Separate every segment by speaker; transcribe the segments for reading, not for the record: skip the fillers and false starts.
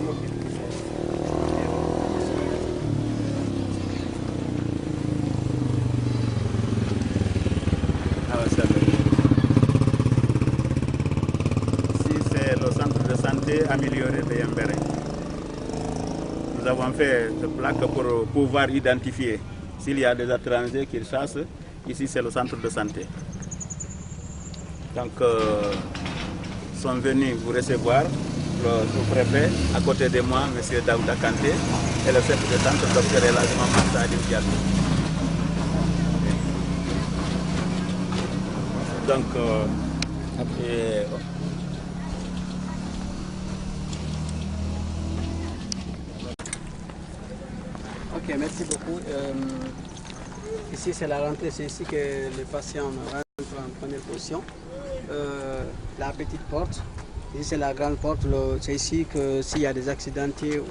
Speaker 1: Ici, c'est le centre de santé amélioré de Yembéré. Nous avons fait des plaques pour pouvoir identifier s'il y a des étrangers qui chassent. Ici, c'est le centre de santé. Donc, sont venus vous recevoir le sous-préfet, à côté de moi, M. Daouda Kanté, et le chef de centre, Dr. Elazima Mansa Diallo. Donc,
Speaker 2: ok, merci beaucoup. Ici, c'est la rentrée, c'est ici que les patients rentrent en première position. La petite porte, ici c'est la grande porte, c'est ici que s'il y a des accidentés ou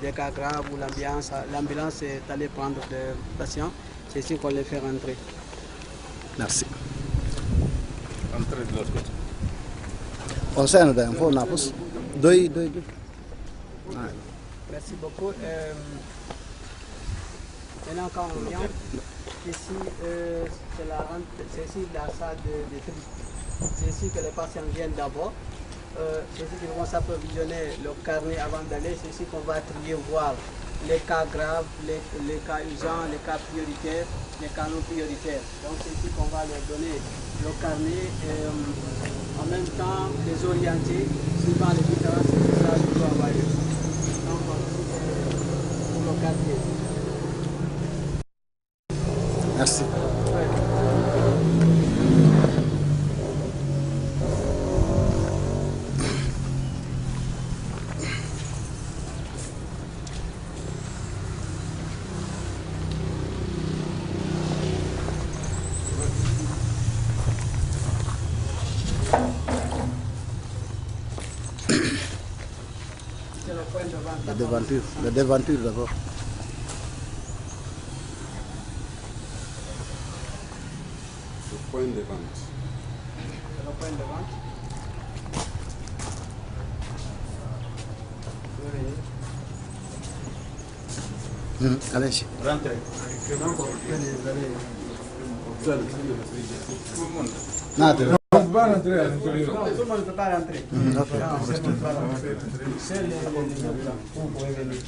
Speaker 2: des cas graves ou l'ambulance est allée prendre des patients, c'est ici qu'on les fait rentrer.
Speaker 3: Merci.
Speaker 1: Entrez de l'autre côté.
Speaker 3: On sait un peu, on a plus. Deux.
Speaker 2: Merci beaucoup. Maintenant, quand on vient, ici, c'est ici la salle de tri. C'est ici que les patients viennent d'abord. C'est ici qu'ils vont s'approvisionner leur carnet avant d'aller. C'est ici qu'on va trier, voir les cas graves, les cas urgents, les cas prioritaires, les cas non prioritaires. Donc c'est ici qu'on va leur donner le carnet et en même temps les orienter suivant les différents services qu'ils doivent avoir. Donc c'est pour le carnet.
Speaker 3: Merci. La devanture d'abord.
Speaker 4: Le point de vente.
Speaker 2: C'est le point de vente.
Speaker 3: Allez-y.
Speaker 1: Rentrez.
Speaker 3: Non,
Speaker 2: Tout le monde ne peut pas rentrer. Seuls les vous pouvez venir.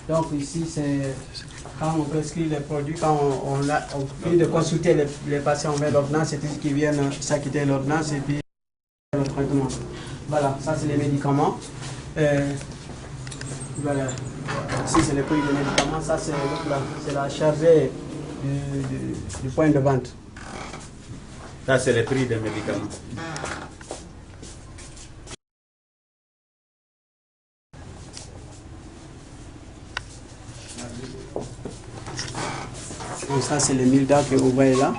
Speaker 2: Donc ici, c'est quand on prescrit les produits, quand on finit de consulter les patients, on met l'ordonnance, c'est ici qu'ils viennent s'acquitter l'ordonnance et puis le traitement. Voilà, ça c'est les médicaments. Voilà. Ici c'est le prix des médicaments, ça c'est la chargée du point de vente.
Speaker 1: Ça, c'est le prix des médicaments.
Speaker 2: Donc ça, c'est le milda que vous voyez là.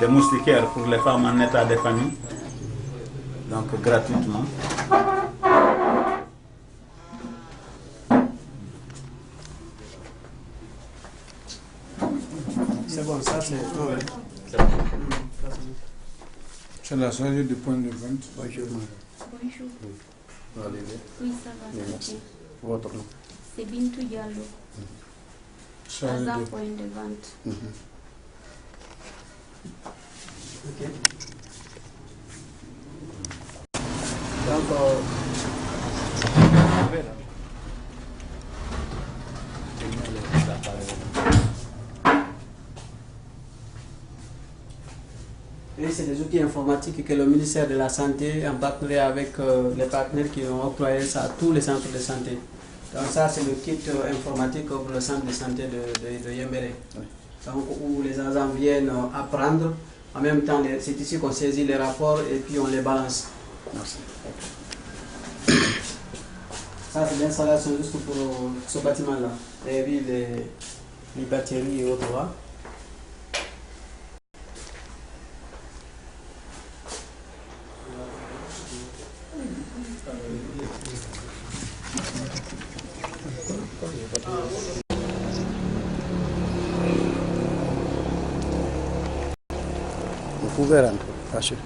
Speaker 1: Des moustiquaires pour les femmes en état de famille. Donc, gratuitement.
Speaker 2: C'est bon, ça c'est...
Speaker 4: C'est la chargée du point de vente.
Speaker 3: Bonjour.
Speaker 5: Bonjour. Oui, ça va.
Speaker 3: Merci. Votre nom.
Speaker 5: C'est Bintou Diallo.
Speaker 4: Chargée
Speaker 5: Hasard
Speaker 4: de...
Speaker 5: point de vente.
Speaker 2: Ok. Donc, et c'est des outils informatiques que le ministère de la Santé, en partenariat avec les partenaires qui ont octroyé ça à tous les centres de santé. Donc ça, c'est le kit informatique pour le centre de santé de Yembéré. Oui. Donc où les agents viennent apprendre. En même temps, c'est ici qu'on saisit les rapports et puis on les balance.
Speaker 3: Merci.
Speaker 2: Ça, c'est l'installation juste pour ce bâtiment-là. Et puis les batteries et autres. Là.
Speaker 3: Vous pouvez rentrer, fâchez.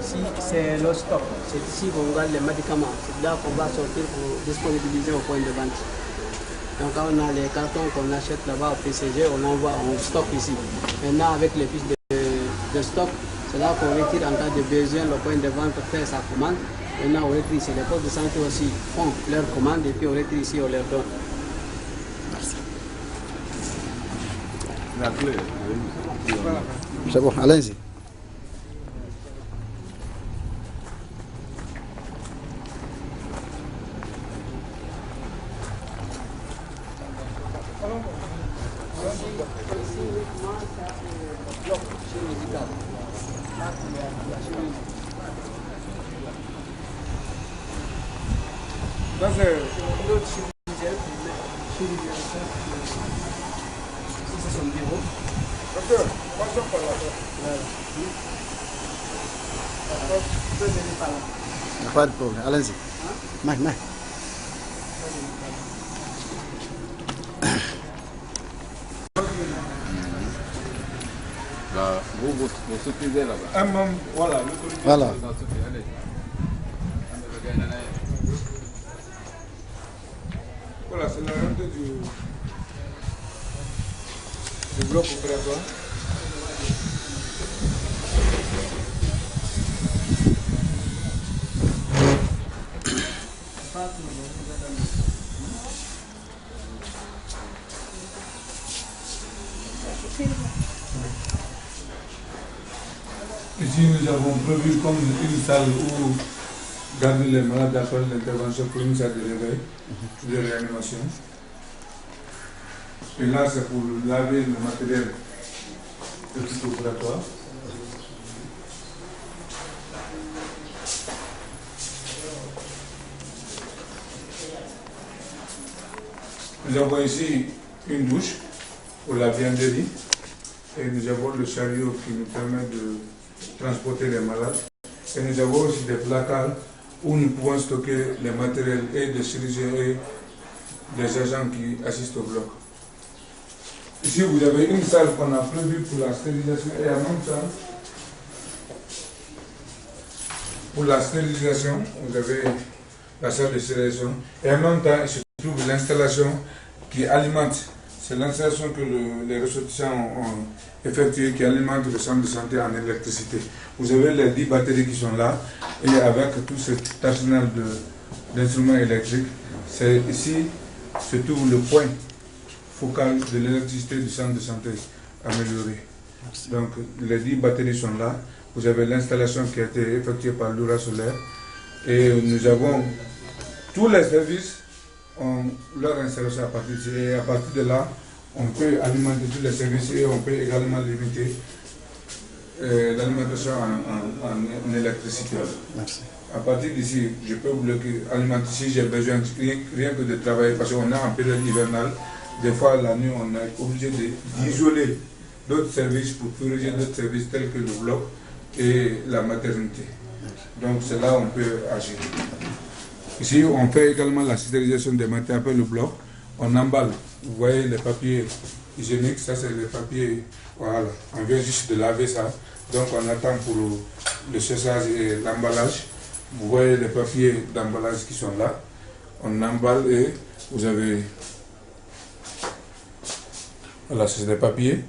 Speaker 2: Ici, c'est le stock. C'est ici qu'on garde les médicaments. C'est là qu'on va sortir pour disponibiliser au point de vente. Donc quand on a les cartons qu'on achète là-bas au PCG, on envoie, on stocke ici. Maintenant avec les fiches de stock, c'est là qu'on retire en cas de besoin, le point de vente fait sa commande. Maintenant on retire ici. Les postes de santé aussi font leur commande et puis on retire ici, on leur donne.
Speaker 3: Merci.
Speaker 1: La clé.
Speaker 3: C'est bon, allez-y.
Speaker 4: Ça c'est...
Speaker 2: L'autre chirurgien, c'est son bureau.
Speaker 4: Docteur, passons par là.
Speaker 2: Vous pouvez venir par là.
Speaker 3: Il n'y a pas de problème, allez-y. Mec.
Speaker 6: Là, vous suffisez là-bas.
Speaker 4: Un membre, voilà.
Speaker 3: Voilà.
Speaker 6: Ça suffit, allez.
Speaker 4: Voilà, c'est la rentrée du bloc opératoire. Ici, nous avons prévu comme une salle où garder les malades après l'intervention pour une salle de réveil, de réanimation. Et là, c'est pour laver le matériel de tout opératoire. Nous avons ici une douche pour la vianderie et nous avons le chariot qui nous permet de transporter les malades. Et nous avons aussi des placards où nous pouvons stocker les matériels et des chirurgiens et des agents qui assistent au bloc. Ici, vous avez une salle qu'on a prévue pour la stérilisation et en même temps, pour la stérilisation, vous avez la salle de stérilisation et en même temps, il se trouve l'installation qui alimente. C'est l'installation que les ressortissants ont effectuée qui alimente le centre de santé en électricité. Vous avez les 10 batteries qui sont là et avec tout cet arsenal d'instruments électriques, c'est ici se trouve le point focal de l'électricité du centre de santé amélioré. Donc les 10 batteries sont là. Vous avez l'installation qui a été effectuée par l'Ura Solaire et nous avons tous les services ont leur installation à partir d'ici et à partir de là, on peut alimenter tous les services et on peut également limiter l'alimentation en électricité.
Speaker 3: Merci.
Speaker 2: À partir d'ici, je peux vous alimenter si j'ai besoin rien que de travailler parce qu'on est en période hivernale. Des fois, la nuit, on est obligé d'isoler d'autres services pour prioriser d'autres services tels que le bloc et la maternité. Donc, c'est là où on peut agir. Ici, on fait également la stérilisation des matériels après le bloc. On emballe. Vous voyez les papiers hygiéniques, ça c'est les papiers. Voilà, on vient juste de laver ça. Donc, on attend pour le séchage et l'emballage. Vous voyez les papiers d'emballage qui sont là. On emballe et vous avez. Voilà, c'est des papiers.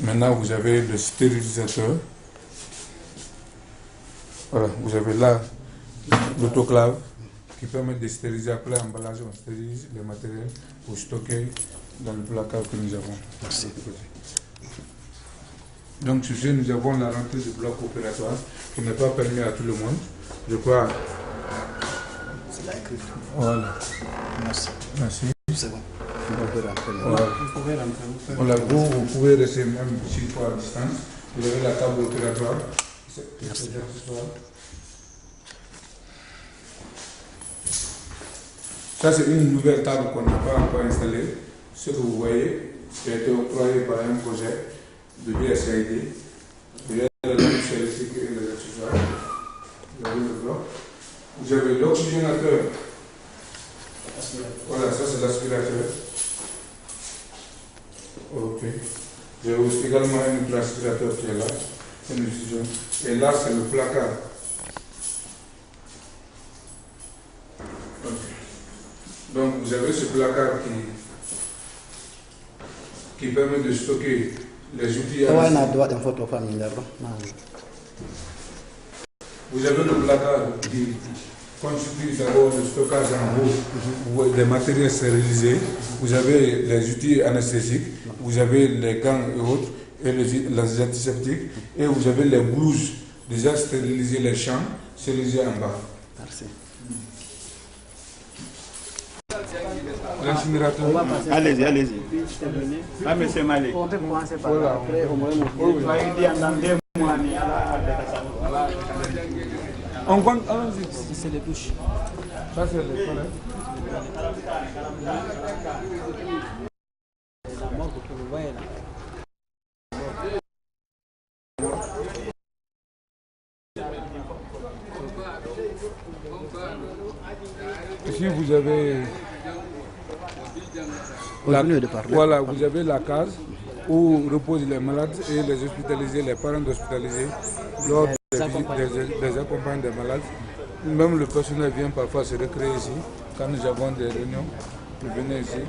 Speaker 2: Maintenant, vous avez le stérilisateur. Voilà, vous avez là
Speaker 4: l'autoclave qui permet de stériliser après l'emballage, on stérilise les matériels pour stocker dans le placard que nous avons.
Speaker 3: Merci.
Speaker 4: Donc sur ce, nous avons la rentrée du bloc opératoire qui n'est pas permis à tout le monde. Je crois.
Speaker 3: C'est là écrit.
Speaker 4: Voilà.
Speaker 3: Merci.
Speaker 4: Merci.
Speaker 3: C'est bon. Vous pouvez rentrer.
Speaker 4: Voilà.
Speaker 2: Vous pouvez rentrer.
Speaker 4: Voilà, vous pouvez rester même 6 fois à distance. Vous avez la table opératoire.
Speaker 3: Merci.
Speaker 4: Ça, c'est une nouvelle table qu'on n'a pas encore installée. Ce que vous voyez, qui a été octroyé par un projet de BSAID. Il y a la lampe électrique et les accessoires. Vous avez le bloc. Vous avez l'oxygénateur. Voilà, ça c'est l'aspirateur. Ok. J'ai aussi également un autre aspirateur qui est là. Et là, c'est le placard. Okay. Donc, vous avez ce placard qui permet de stocker les outils. Vous avez le placard qui constitue d'abord le stockage en haut, des matériels stérilisés. Vous avez les outils anesthésiques, vous avez les gants et autres, et les antiseptiques, et vous avez les blouses déjà stérilisées, les champs stérilisés en bas.
Speaker 3: Merci.
Speaker 4: L'incinérateur.
Speaker 1: Allez-y. Ah, monsieur Mali.
Speaker 2: On peut commencer par
Speaker 4: Voilà.
Speaker 2: après, au moins,
Speaker 4: On compte, allons-y.
Speaker 2: c'est les douches.
Speaker 4: Ça, c'est les toilettes.
Speaker 2: La mort que vous voyez là.
Speaker 4: Ici, vous avez voilà, vous avez la case où reposent les malades et les hospitalisés, les parents hospitalisés, lors des accompagnants des malades. Même le personnel vient parfois se recréer ici. Quand nous avons des réunions, vous venez ici.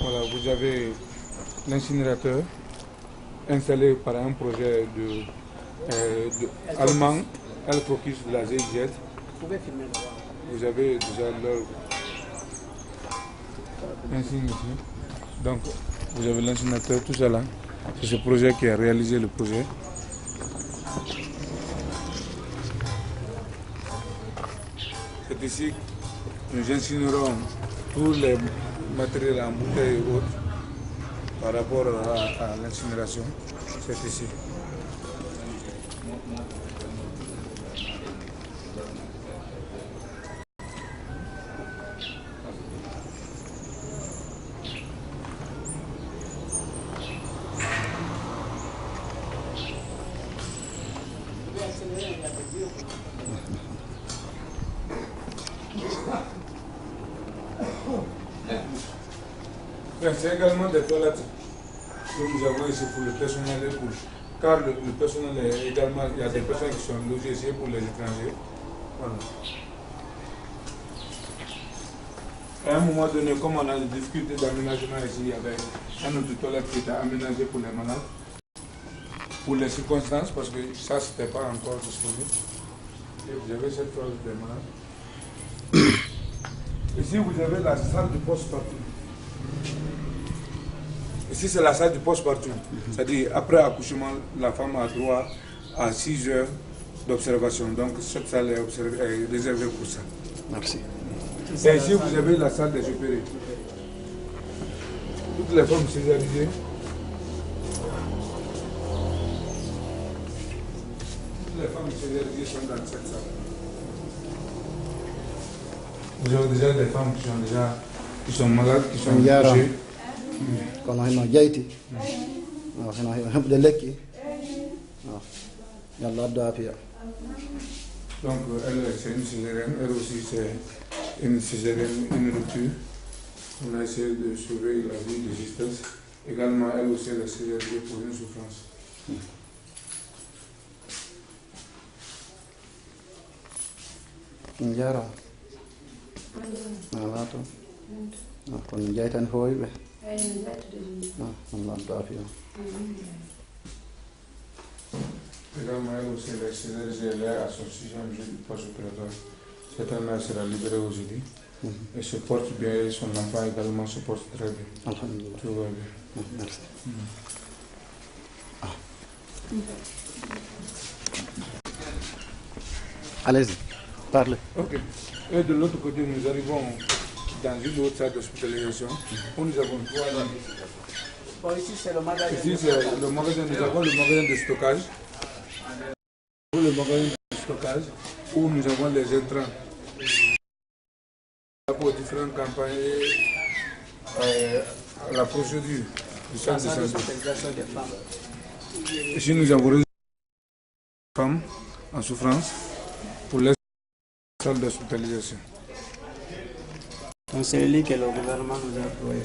Speaker 4: Voilà, vous avez l'incinérateur installé par un projet allemand, L-Focus de la GIZ.
Speaker 2: Vous pouvez filmer là-bas.
Speaker 4: Vous avez déjà leur insigne ici. Donc, vous avez l'incinérateur, tout ça là. C'est ce projet qui a réalisé le projet. C'est ici que nous incinerons tous les matériels en bouteille et autres par rapport à l'incinération. C'est ici. C'est également des toilettes que nous avons ici pour le personnel et pour... Car le personnel est également... Il y a des personnes qui sont logées ici pour les étrangers. Voilà. À un moment donné, comme on a discuté d'aménagement ici, il y avait un autre toilette qui était aménagé pour les malades. Pour les circonstances, parce que ça, c'était pas encore disponible. Et vous avez cette toilette des malades. Ici, vous avez la salle du post-partum. Ici, c'est la salle du post-partum. C'est-à-dire, après accouchement, la femme a droit à 6 heures d'observation. Donc, cette salle est réservée pour ça.
Speaker 3: Merci.
Speaker 4: Et ici, vous avez la salle des opérés. Toutes les femmes césarisées. Toutes les femmes césarisées sont dans cette salle. Vous avez déjà des femmes qui sont malades, qui sont couchées.
Speaker 3: Kono heno jayti heno heɓde lekki yalla addo afiya
Speaker 4: Donc, elle, c'est une césarienne. Elle aussi, c'est une césarienne, une rupture. On a essayé de sauver la vie de justesse. Également, elle aussi, elle a césarienne pour une souffrance.
Speaker 3: Njara. Ala to. Ko jeytan hoybe. Allah afiya.
Speaker 4: Également, elle aussi, elle a césarienne à son 6e jour du post-opératoire. Cette année, sera libérée aujourd'hui. Elle se porte bien et son enfant également se porte très bien.
Speaker 3: Alhamdulillah.
Speaker 4: Tout va bien.
Speaker 3: Merci. Allez-y, parlez.
Speaker 4: Ok. Et de l'autre côté, nous arrivons dans une autre salle d'hospitalisation où nous avons 3 ans.
Speaker 2: Bon, ici, c'est le magasin.
Speaker 4: Ici, c'est le magasin. Nous avons le magasin de stockage. Le magasin de stockage où nous avons les intrants pour différentes campagnes et la procédure du centre de santé.
Speaker 2: Des femmes.
Speaker 4: Ici, nous avons des femmes en souffrance pour les salles d'hospitalisation.
Speaker 2: Donc, c'est le lit que le gouvernement nous a employé.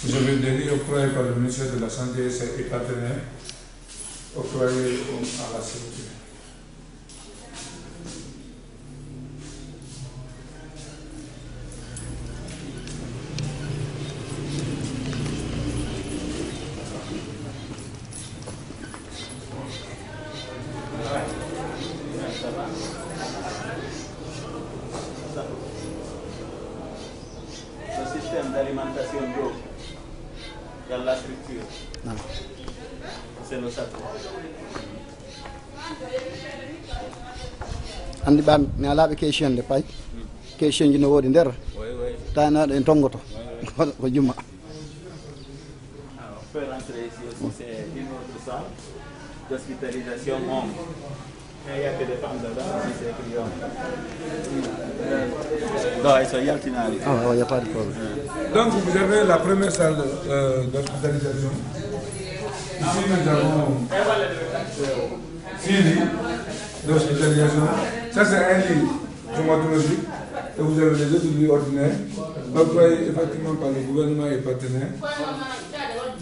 Speaker 4: Vous avez des lits octroyés par le ministère de la Santé et ses partenaires, octroyés à la sécurité.
Speaker 1: Le système d'alimentation d'eau dans la structure,
Speaker 3: Non.
Speaker 1: c'est le SAT.
Speaker 3: Andi ban mi alaɓe question de pay question ji no woodi nder
Speaker 1: Oui, oui.
Speaker 3: tanaɗo en tongoto ko juma.
Speaker 1: Alors, on peut rentrer ici aussi, c'est une autre salle d'hospitalisation homme. Il n'y a que des femmes dedans, ici c'est écrit homme. Non, ils sont yaltinari.
Speaker 3: Ah, il n'y a pas de problème.
Speaker 4: Donc vous avez la première salle d'hospitalisation. Ici nous avons 6 lits d'hospitalisation. Ça c'est un lit traumatologique et vous avez les autres lits ordinaires octroyés effectivement par le gouvernement et partenaires.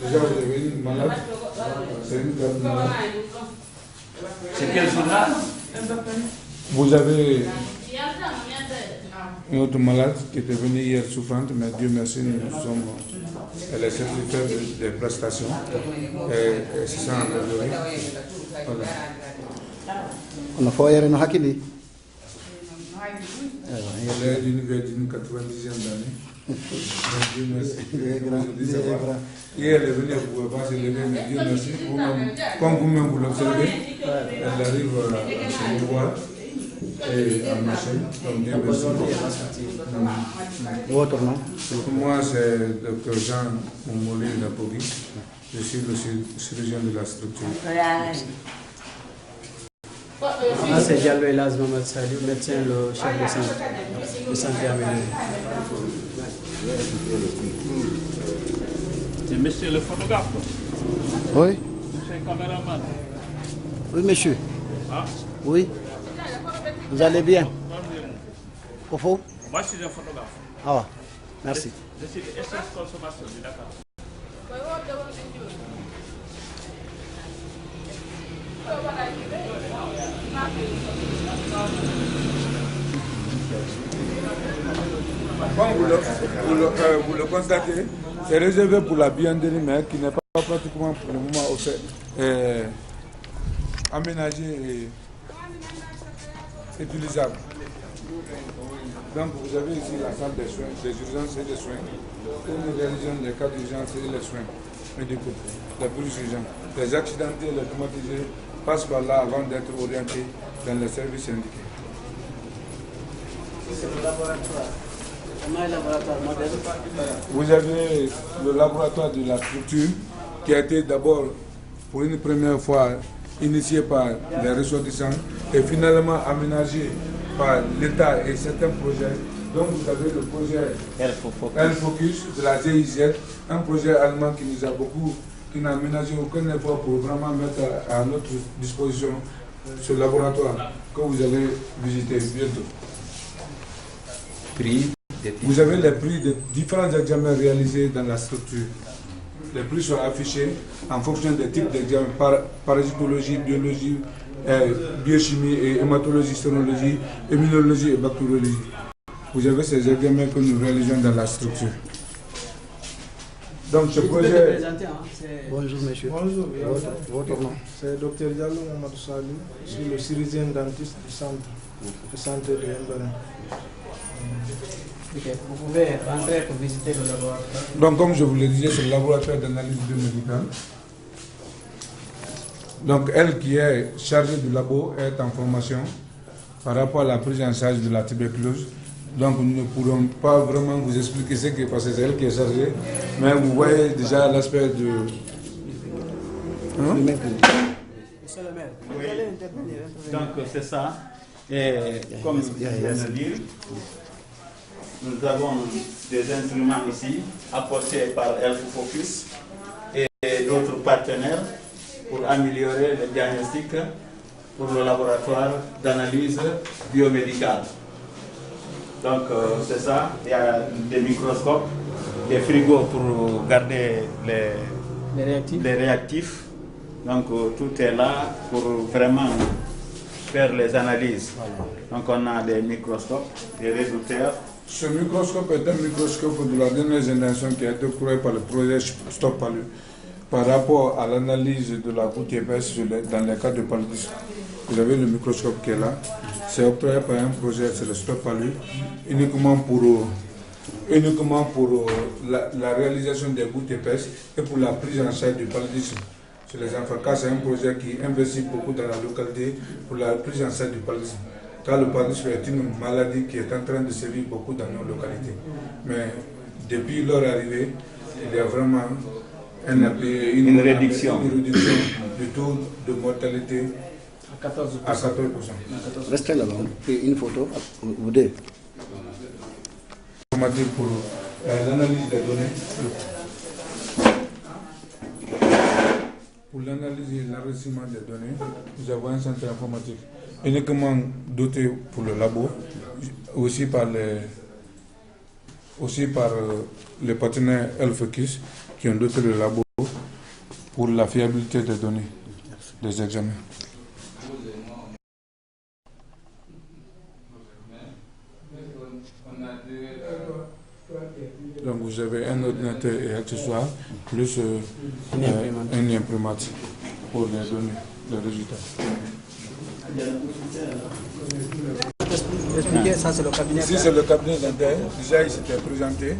Speaker 4: Déjà vous avez une malade, c'est une garde malade.
Speaker 1: C'est quel journal?
Speaker 4: Vous avez une autre malade qui était venue hier souffrante, mais Dieu merci, elle est censée faire des prestations et c'est ça en amélioré. Voilà.
Speaker 3: Ono foyere no hakkili.
Speaker 4: Elle est d'une 90e d'année. Dieu merci. Hier, elle est venue, elle ne pouvait pas se lever, mais Dieu merci. Comme vous-même vous l'observez, elle arrive à se mouvoir et à marcher. Donc Dieu merci.
Speaker 3: Votre nom?
Speaker 4: Moi, c'est le Dr Jean Moumoli Napogui. Je suis le chirurgien de la structure.
Speaker 2: Moi, c'est Diallo Elaz Mohamed Saliou, médecin, le chef de santé améliorée.
Speaker 6: C'est monsieur le photographe,
Speaker 3: Oui.
Speaker 6: c'est un caméraman.
Speaker 3: Oui, monsieur.
Speaker 6: Ah,
Speaker 3: Oui. Vous allez bien? Au fond?
Speaker 6: moi je suis un photographe.
Speaker 3: Ah, merci.
Speaker 6: Je suis de SS Consommation du Dakar.
Speaker 4: Comme vous le constatez, c'est réservé pour la bienvenue, mais qui n'est pas pratiquement pour le moment aménagé et utilisable. Donc vous avez ici la salle des soins, des urgences et des soins. Nous réalisons les cas d'urgence et les soins médicaux, les plus urgents. Les accidentés, les traumatisés passent par là avant d'être orientés dans les services indiqués.
Speaker 2: C'est le laboratoire. On a un laboratoire moderne.
Speaker 4: Vous avez le laboratoire de la structure qui a été d'abord, pour une première fois, initié par les ressortissants et finalement aménagé par l'État et certains projets. Donc vous avez le projet L-Focus de la GIZ, un projet allemand qui nous a beaucoup qui n'a ménagé aucun effort pour vraiment mettre à notre disposition ce laboratoire que vous allez visiter bientôt. Vous avez les prix de différents examens réalisés dans la structure. Les prix sont affichés en fonction des types d'examens, parasitologie, biologie, biochimie et hématologie, sérologie, immunologie et bactériologie. Vous avez ces examens que nous réalisons dans la structure. Donc ce projet...
Speaker 3: Bonjour monsieur.
Speaker 7: Bonjour,
Speaker 3: Votre nom?
Speaker 7: c'est Dr Diallo Mamadou Salou, je suis le chirurgien dentiste du centre de santé de Yembane.
Speaker 2: Ok, vous pouvez rentrer pour visiter le laboratoire.
Speaker 4: Donc comme je vous le disais, c'est le laboratoire d'analyse biomédicale. Donc elle qui est chargée du labo est en formation par rapport à la prise en charge de la tuberculose. Donc nous ne pourrons pas vraiment vous expliquer ce qui est passé, c'est elle qui est chargée. Mais vous voyez déjà l'aspect de...
Speaker 2: Monsieur le maire, vous allez intervenir.
Speaker 1: Donc c'est ça. Et comme je viens de dire, nous avons des instruments ici apportés par Health Focus et d'autres partenaires pour améliorer le diagnostic pour le laboratoire d'analyse biomédicale. Donc c'est ça, il y a des microscopes, des frigos pour garder les réactifs. Donc tout est là pour vraiment faire les analyses. Donc on a des microscopes, des résultats.
Speaker 4: Ce microscope est un microscope de la dernière génération qui a été créé par le projet Stop Palu par rapport à l'analyse de la goutte épaisse dans les cas de paludisme. Vous avez le microscope qui est là. C'est octroyé par un projet, c'est le Stop Palu, uniquement pour la réalisation des gouttes épaisses et pour la prise en charge du paludisme chez les enfants. Car c'est un projet qui investit beaucoup dans la localité pour la prise en charge du paludisme. Car le paludisme est une maladie qui est en train de sévir beaucoup dans nos localités. Mais depuis leur arrivée, il y a vraiment une réduction du taux de mortalité à 14%.
Speaker 3: Restez là-bas, une photo, vous deux.
Speaker 4: Pour l'analyse des données. Pour l'analyse et l'enregistrement des données, nous avons un centre informatique uniquement doté pour le labo, aussi par les partenaires Elfekis qui ont doté le labo pour la fiabilité des données des examens. Donc vous avez un ordinateur et accessoires, plus une imprimante pour les données, les résultats.
Speaker 2: Expliquez, ça c'est le cabinet.
Speaker 4: Ici c'est le cabinet dentaire, déjà il s'était présenté,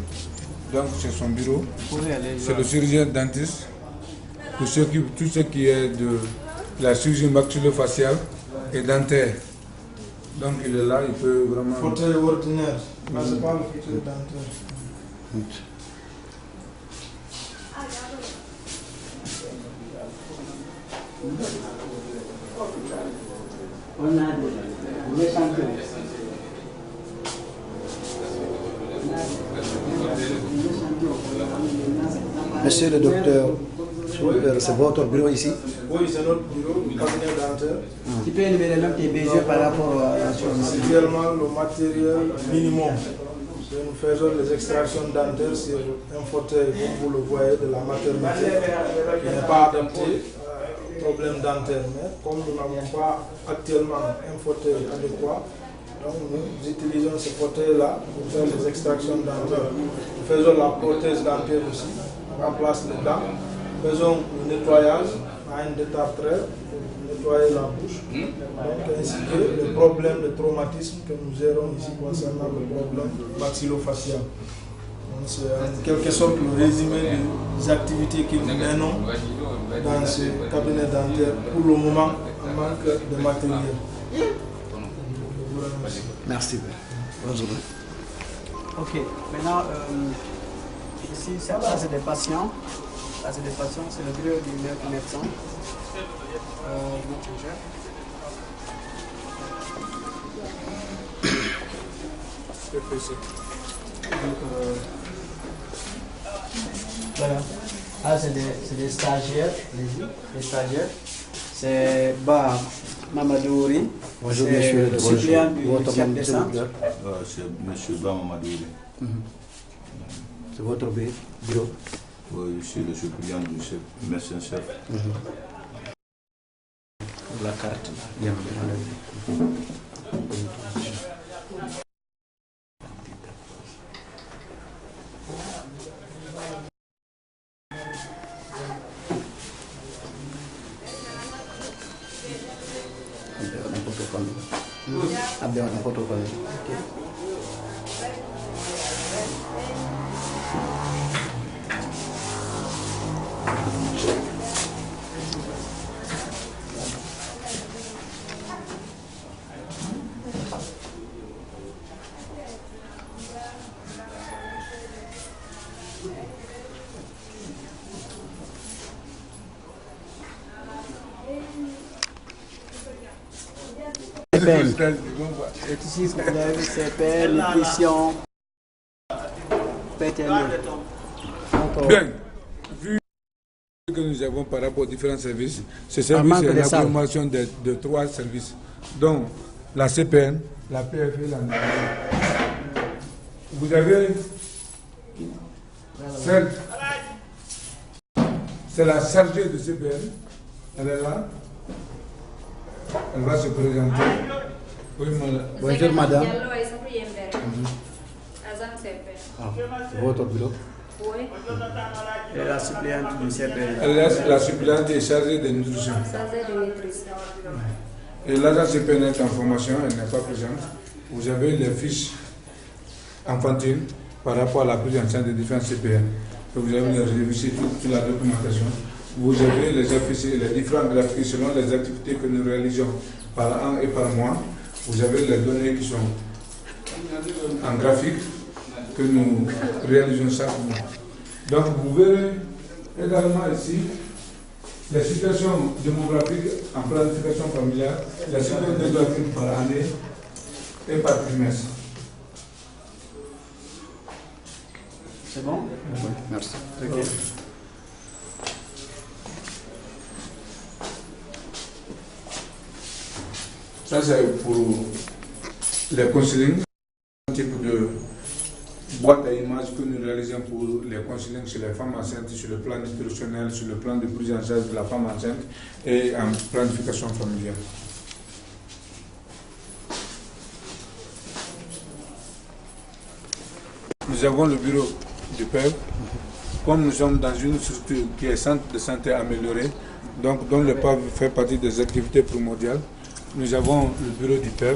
Speaker 4: donc c'est son bureau. C'est le chirurgien dentiste, pour tout ce qui est de la chirurgie maxillofaciale et dentaire. Donc il est là, il peut vraiment...
Speaker 7: Fauteuil ordinaire, mais c'est pas le fauteuil dentaire.
Speaker 3: Monsieur le docteur, c'est votre bureau ici?
Speaker 7: Oui, c'est notre bureau, le cabinet dentaire.
Speaker 2: Tu peux énumérer même tes besoins par rapport à la chose.
Speaker 7: Actuellement, le matériel minimum. Nous faisons les extractions dentaires sur un fauteuil, comme vous le voyez, de la maternité, qui n'est pas adapté au problème dentaire. Mais comme nous n'avons pas actuellement un fauteuil adéquat, donc nous utilisons ce fauteuil-là pour faire les extractions dentaires. Nous faisons la prothèse dentaire aussi, on remplace les dents. Nous faisons le nettoyage à un détartreur pour nettoyer la bouche. Donc, ainsi que le problème de traumatisme que nous gérons ici concernant le problème maxillofacial. Donc, c'est en quelque sorte le résumé des activités que nous menons dans ce cabinet dentaire pour le moment en manque de matériel.
Speaker 3: Merci. Bonne journée.
Speaker 2: Ok, maintenant, ici, ça c'est des patients. Là, c'est des patients, c'est le bureau du médecin. Donc, voilà. Ah, c'est des stagiaires, les stagiaires. C'est Mamadouri.
Speaker 3: Bonjour,
Speaker 2: c'est
Speaker 3: monsieur.
Speaker 2: le suppléant du
Speaker 3: Votre
Speaker 2: chef
Speaker 3: nom,
Speaker 2: de
Speaker 3: s'il vous
Speaker 2: centre.
Speaker 3: plaît.
Speaker 8: C'est M. Bamamadouri.
Speaker 3: C'est votre bureau.
Speaker 8: Oui, je suis le suppléant du chef, médecin-chef.
Speaker 3: La carte. Bien. Abbiamo una foto con
Speaker 2: Ici, vous avez CPN, nutrition, PTL.
Speaker 4: Bien, vu que nous avons par rapport aux différents services, ce service est la formation de 3 services, dont la CPN, la PFE, la NAMI. Vous avez celle, c'est la chargée de CPN, elle est là, elle va se présenter. Oui,
Speaker 3: bonjour madame. Votre bureau.
Speaker 5: Oui.
Speaker 2: Et la suppléante du CPN.
Speaker 4: Elle est la suppléante est chargée de nutrition.
Speaker 5: Chargée de nutrition.
Speaker 4: Et l'agent CPN est en formation, elle n'est pas présente. Vous avez les fiches enfantines par rapport à la prise en charge des différents CPN. Vous avez les révisé toute la documentation. Vous avez les affiches, les différents graphiques selon les activités que nous réalisons par an et par mois. Vous avez les données qui sont en graphique que nous réalisons chaque mois. Donc vous verrez également ici les situations démographiques en planification familiale, les situations démographiques par année et par trimestre.
Speaker 2: C'est bon?
Speaker 3: Oui, merci.
Speaker 2: Ok.
Speaker 4: Ça c'est pour les counseling, un type de boîte à images que nous réalisons pour les counseling sur les femmes enceintes, sur le plan nutritionnel, sur le plan de prise en charge de la femme enceinte et en planification familiale. Nous avons le bureau du PEV. Comme nous sommes dans une structure qui est centre de santé amélioré, donc dont le PEV fait partie des activités primordiales, nous avons le bureau du PEV.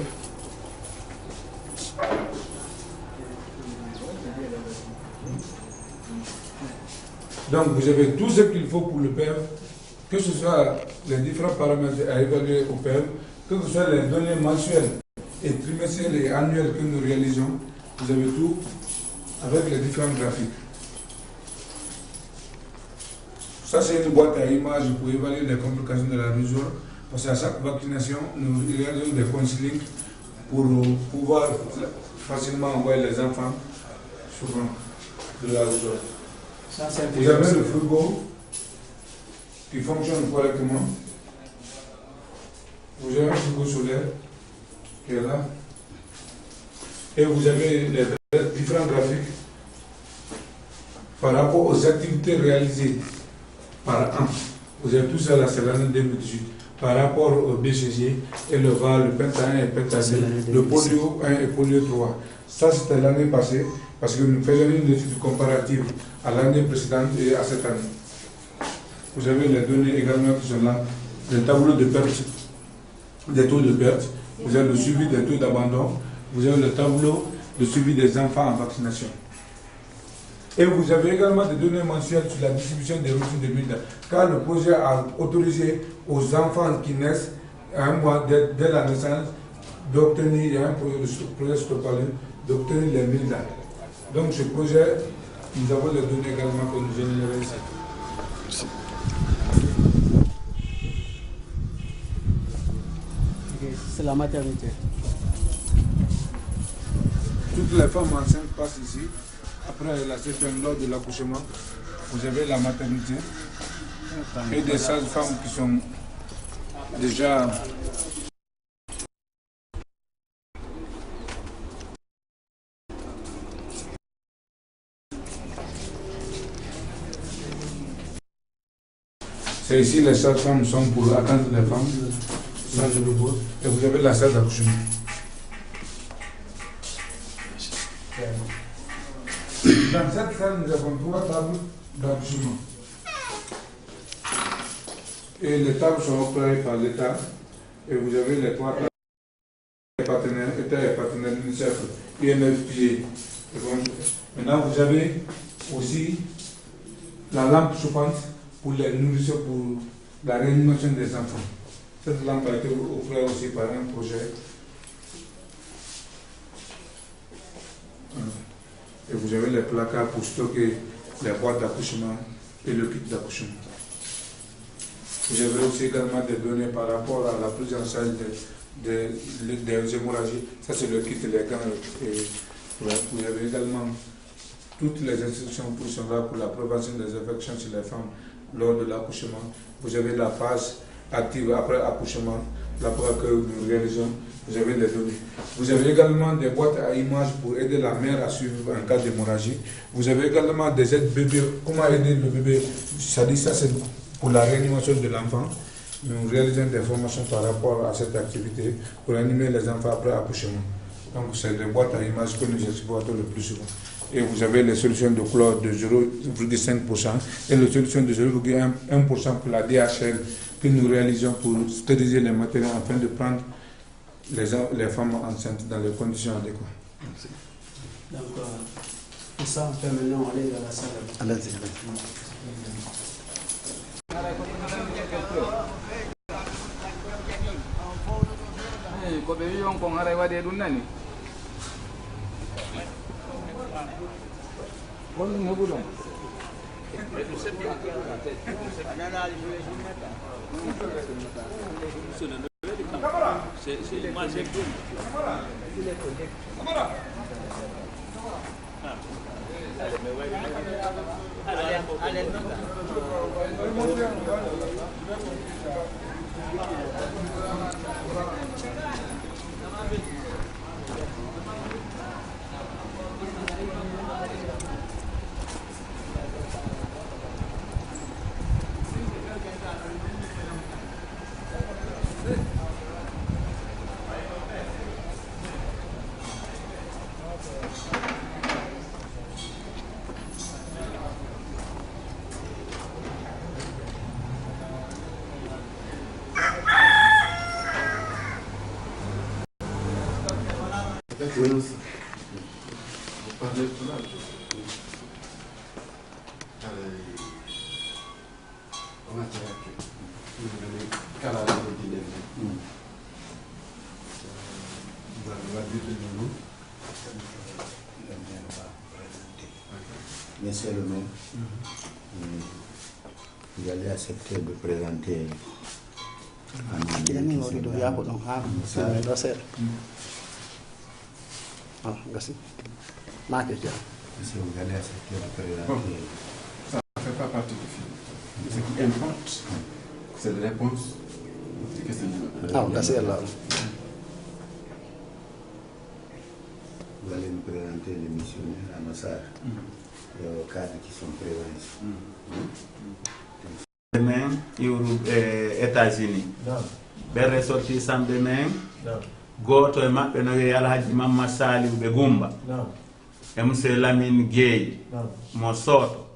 Speaker 4: Donc vous avez tout ce qu'il faut pour le PEV, que ce soit les différents paramètres à évaluer au PEV, que ce soit les données mensuelles et trimestrielles et annuelles que nous réalisons, vous avez tout avec les différents graphiques. Ça c'est une boîte à images pour évaluer les complications de la mesure, parce qu'à chaque vaccination, nous réalisons des counseling pour pouvoir facilement envoyer les enfants souvent de la mesure. Vous avez le frigo qui fonctionne correctement. Vous avez un frigo solaire qui est là. Et vous avez les différents graphiques par rapport aux activités réalisées par an. Vous avez tout ça là, c'est l'année 2018. Par rapport au BCG, et le VAR, le Penta 1 et Penta 2, le Polio 1 et Polio 3. Ça c'était l'année passée, parce que nous faisions une étude comparative à l'année précédente et à cette année. Vous avez les données également qui sont là, le tableau de perte, des taux de perte, vous avez le suivi des taux d'abandon, vous avez le tableau de suivi des enfants en vaccination. Et vous avez également des données mensuelles sur la distribution des routines de mise, car le projet a autorisé aux enfants qui naissent à un mois dès la naissance d'obtenir, il y a un projet Stopalin, d'obtenir les 1000 dates. Donc ce projet, nous avons les données également que nous générons ici.
Speaker 3: Merci.
Speaker 2: C'est la maternité.
Speaker 4: Toutes les femmes enceintes passent ici. Après la CPN lors de l'accouchement, vous avez la maternité et des sages-femmes qui sont déjà c'est ici les sages-femmes sont pour attendre les femmes. Ça, je le vois. Et vous avez la salle d'accouchement. Dans cette salle, nous avons 3 tables d'accouchement. Et les tables sont octroyées par l'État. Et vous avez les 3 tables. Partenaires, État et partenaire UNICEF, IMFPA. Maintenant, vous avez aussi la lampe chauffante pour les nourrisseurs, pour la réanimation des enfants. Cette lampe a été offerte aussi par un projet. Et vous avez les placards pour stocker les boîtes d'accouchement et le kit d'accouchement. Vous avez aussi également des données par rapport à la prise en charge des hémorragies. Ça, c'est le kit, les gants. Et vous avez également toutes les instructions pour la prévention des infections chez les femmes lors de l'accouchement. Vous avez la phase active après accouchement, l'après que nous réalisons, vous avez les données. Vous avez également des boîtes à images pour aider la mère à suivre en cas d'hémorragie. Vous avez également des aides bébés, comment aider le bébé, ça c'est pour la réanimation de l'enfant. Nous réalisons des formations par rapport à cette activité pour animer les enfants après accouchement. Donc c'est des boîtes à images que nous exploitons le plus souvent. Et vous avez les solutions de chlore de 0,5% et les solutions de 0,1% pour la DHL que nous réalisons pour stériliser les matériaux afin de prendre les femmes enceintes dans les conditions adéquates.
Speaker 3: Merci.
Speaker 2: Donc, pour ça, on peut maintenant aller dans la salle.
Speaker 3: Allez-y.
Speaker 9: Monsieur le maire, vous allez accepter de présenter Monsieur, vous allez accepter de présenter.
Speaker 10: Ça ne fait pas partie du film. Ce qui importe, c'est la réponse des questions.
Speaker 9: Vous allez nous présenter les missionnaires à Massar, les cadres qui sont présents ici.
Speaker 1: Demain, États-Unis. Ɓe ressortissant ɓe men goto e maɓɓe no wiye Alhaji Mamma Saliou ɓe Gumba e monsieur Lamine Gueye mo Soto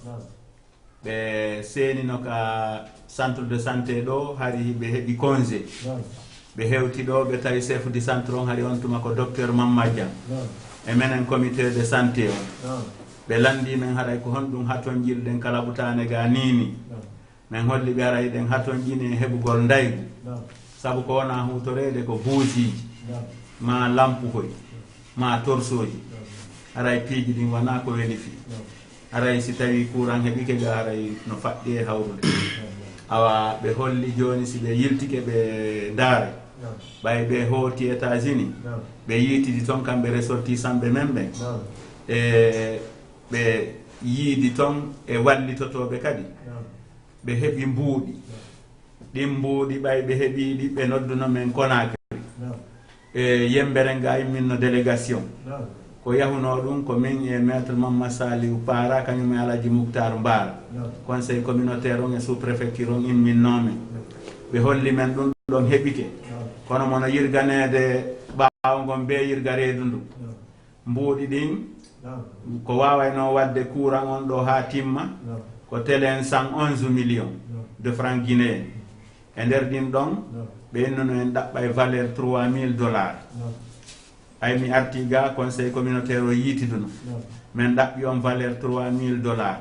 Speaker 1: ɓe senino ka centre de santé ɗo hari ɓe heɓi congé ɓe hewti ɗo ɓe tawi chef du centre on hari on tuma ko docteur Mamma Diam e menen comité de santé on ɓe landi men haray ko honɗum haton jilɗen kala ɓutane ga nini men holli ɓe aray ɗen haton ƴine heɓugol ndaygu sabu ko wona hutorede ko buusiji ma lampuhoy ma torsoji aray piiji ɗin wona ko weli fi aray si tawi courant heɓike ga aray no faɗɗi e hawrude awa ɓe holli joni si ɓe yiltike ɓe ndaare ɓay ɓe hooti États-Unis ɓe yiitidi toon kamɓe ressortissant ɓe men ɓen e ɓe yiidi toon e wallitotoɓe kadi ɓe heɓi mbuuɗi ɗin mbuuɗi ɓay ɓe heɓiɗi ɓe nodduno men Conakry e yembere nga imminno délégation ko yahuno ɗum ko min e maître Mamma Saliou Para kañum e Alaji Mouktar Mbara conseil communautaire on e sous préfecture on imminnomen ɓe holli men ɗum ɗon heɓike kono mono yirganede ɓaawo ngon be yirga reedu ndu mbuuɗi ɗin ko wawayno wadde courant on ɗo ha timma ko telen 111 millions de francs guinéen e nder ɗin ɗon ɓe innuno en ɗaɓɓa e valeur $3000 ay mi arti ga conseil communautaire o yiitiduno min ɗaɓɓi on valeur $3000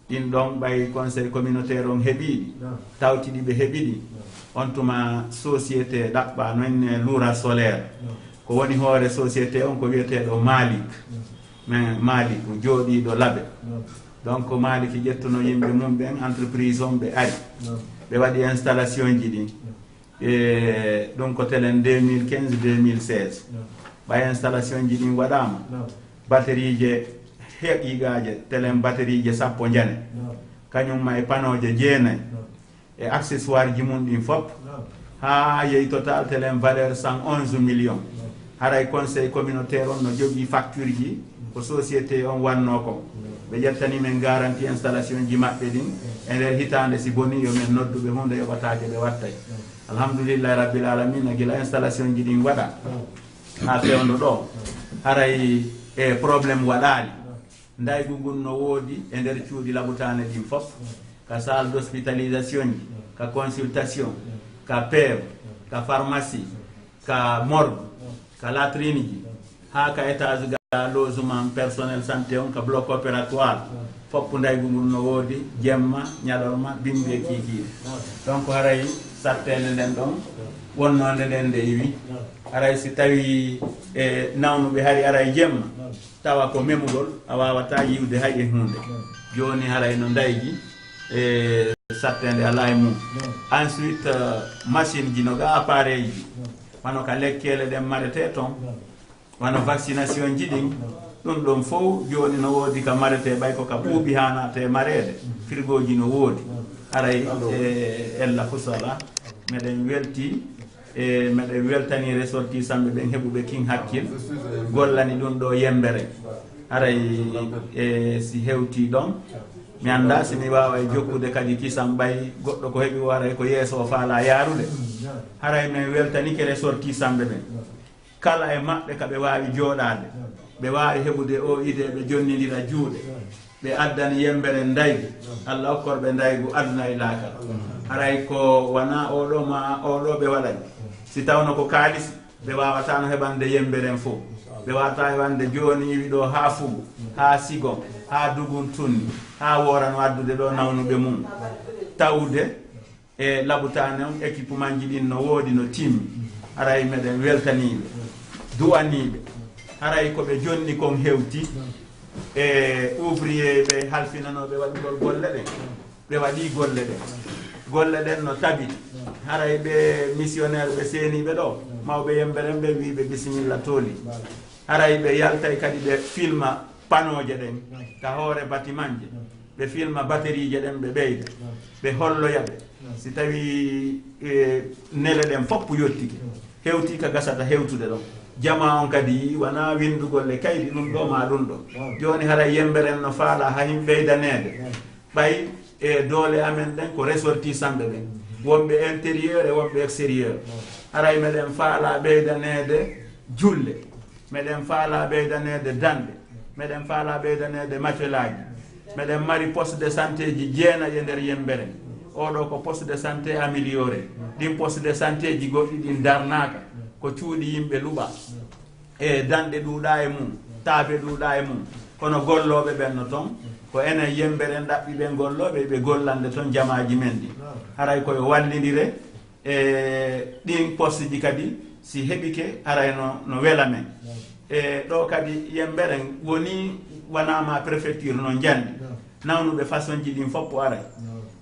Speaker 1: ɗin ɗon ɓay conseil communautaire on heeɓiɗi tawtiɗi ɓe heeɓiɗi on tuma société ɗaɓɓa noonne Loura Solaire ko woni hoore société on ko wiyeteɗo Malik men Malik jooɗiɗo Laɓe donc Malik ƴettuno yimɓe mum ɓen entreprise on ɓe ari ɓe waɗi installation ji ɗin e ɗum ko telen 2015-2016 ɓay installation ji ɗin waɗama batterie je heqigaje telen batterie je 10 jane kañumma e panoje 9 e accessoire ji mum ɗin fop ha yeyi total telen valeur 111 millions haray conseil communautaire on no jogui facture ji ko société on wanno ko ɓe ƴettani men garantie installation ji maɓɓe ɗin e nder hitande si boni yo men nodduɓe hunde yoɓataje ɓe wattay alhamdoulillahi rabbil alamina guila installation ji ɗin waɗa ha fewndo ɗo haray e probléme waɗali ndaygu ngun no woodi e nder cuuɗi laɓutane ɗin fof ka salle d' hospitalisation ji ka consultation ka PEV ka pharmacie ka morgue ka latrine ji ha ka étage ga logement personnel santé on ka bloc opératoire foppu ndaygu ngun no woodi jemma ñalorma bimɓe kikiɗe donc haray sattede nden ɗon wonnode nden nde iwi haray si tawi e nawnuɓe hari aray jemma tawa ko memugol a wawata yiwde hay e hunde joni haray no ndayji e sattede ala e mum ensuite machine ji no ga appareil ji wano ka lekkele ɗen marete toon wano vaccination ji ɗin ɗum ɗon fof joni no woodi ka marete ɓay ko ka ɓuuɓi ha naate marede frigo ji no woodi haray e ella fusala meɗen welti e meɗen weltani ressortissant ɓe ɓen heɓuɓe kin hakkil gollani ɗum ɗo yembere haray e si hewti ɗon mi anda simi wawa e jokkude kadi kisam ɓay goɗɗo ko heeɓi waray ko yeeso o faala yaarude haray min weltanike ressortissant ɓe ɓen kala e maɓɓe kaɓe wawi jooɗade ɓe wawi heɓude o ide ɓe jonnidira juuɗe ɓe addani yembere ndaygu Allah hokkorɓe ndaygu aduna e laakal haray ko wona oɗo ma oɗo ɓe waɗani si tawno ko kaalis ɓe wawatano heɓande yemberen fof ɓe wawata heɓande joni iwi ɗo ha fugu ha sigon ha dugun tunni ha worano addude ɗo nawnuɓe mum tawde e laɓutane on équipement ji ɗin no woodi no timmi haray meɗen weltaniɓe duwaniɓe haray koɓe jonni kon hewti e ouvrier ɓe halfinanoɓe waɗugol golle ɗen ɓe waɗi golle ɗen no tabiti haray ɓe missionnaire ɓe seeniɓe ɗo mawɓe yemberen ɓe wiɓe bisimilla tooli haray ɓe yaltay kadi ɓe filma panoje ɗen ka hoore bâtiment je ɓe filma batterie je ɗen ɓe ɓeyda ɓe holloyaɓe si tawi nele ɗen fopp yottike hewti ka gasata hewtude ɗon jama on kadi yi wona windugolle kaydi ɗum ɗo ma ɗum ɗo joni haray yemberen no faala ha him ɓeydanede ɓay e doole amen ɗen ko ressortissant ɓe ɓen wonɓe intérieur e wonɓe extérieur haray meɗen faala ɓeydanede julle meɗen faala ɓeydanede danɗe meɗen faala ɓeydanede matelaji meɗen mari poste de santé ji jeenayi e nder yemberen oɗo ko poste de santé amélioré ɗin poste de santé ji goɗɗi ɗin darnaka ko cuuɗi yimɓe luɓa e danɗe ɗuuɗa e mum taabe ɗuuɗa e mum kono golloɓe ɓen no toon ko enen yemberen ɗaɓɓi ɓen golloɓe ɓe gollande toon jamaji men ɗi haray koye wallidire e ɗin poste ji kadi si heɓike haray no wela men e ɗo kadi yemberen woni wanama préfecture no jandi nawnuɓe façon ji ɗin foppo aray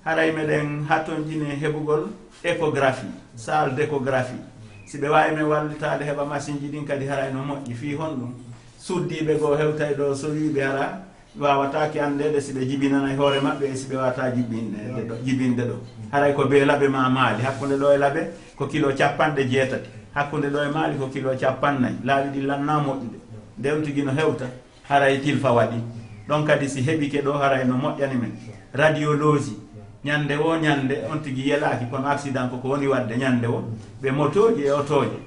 Speaker 1: haray meɗen hattonjine heɓugol échographie salle d' échographie si ɓe wawi men wallitade heɓa machine ji ɗin kadi haray no moƴƴi fi honɗum suddiɓe goo hewtay ɗo so wiɓe ara wawatake andede si ɓe jibinana hoore maɓɓe e si ɓe wata jibinde ɗo haray ko be laaɓe ma maali hakkude ɗo e laaɓe ko kilo 80 hakkude ɗo e maali ko kilo 40 laawi ɗi lanna moƴƴude nden tigi no hewta haray tilfa waɗi ɗon kadi si heɓike ɗo haray no moƴƴani men radiologie ñande o ñande on tigi yelaki kono accident koko woni wadde ñande o ɓe motoji e otoje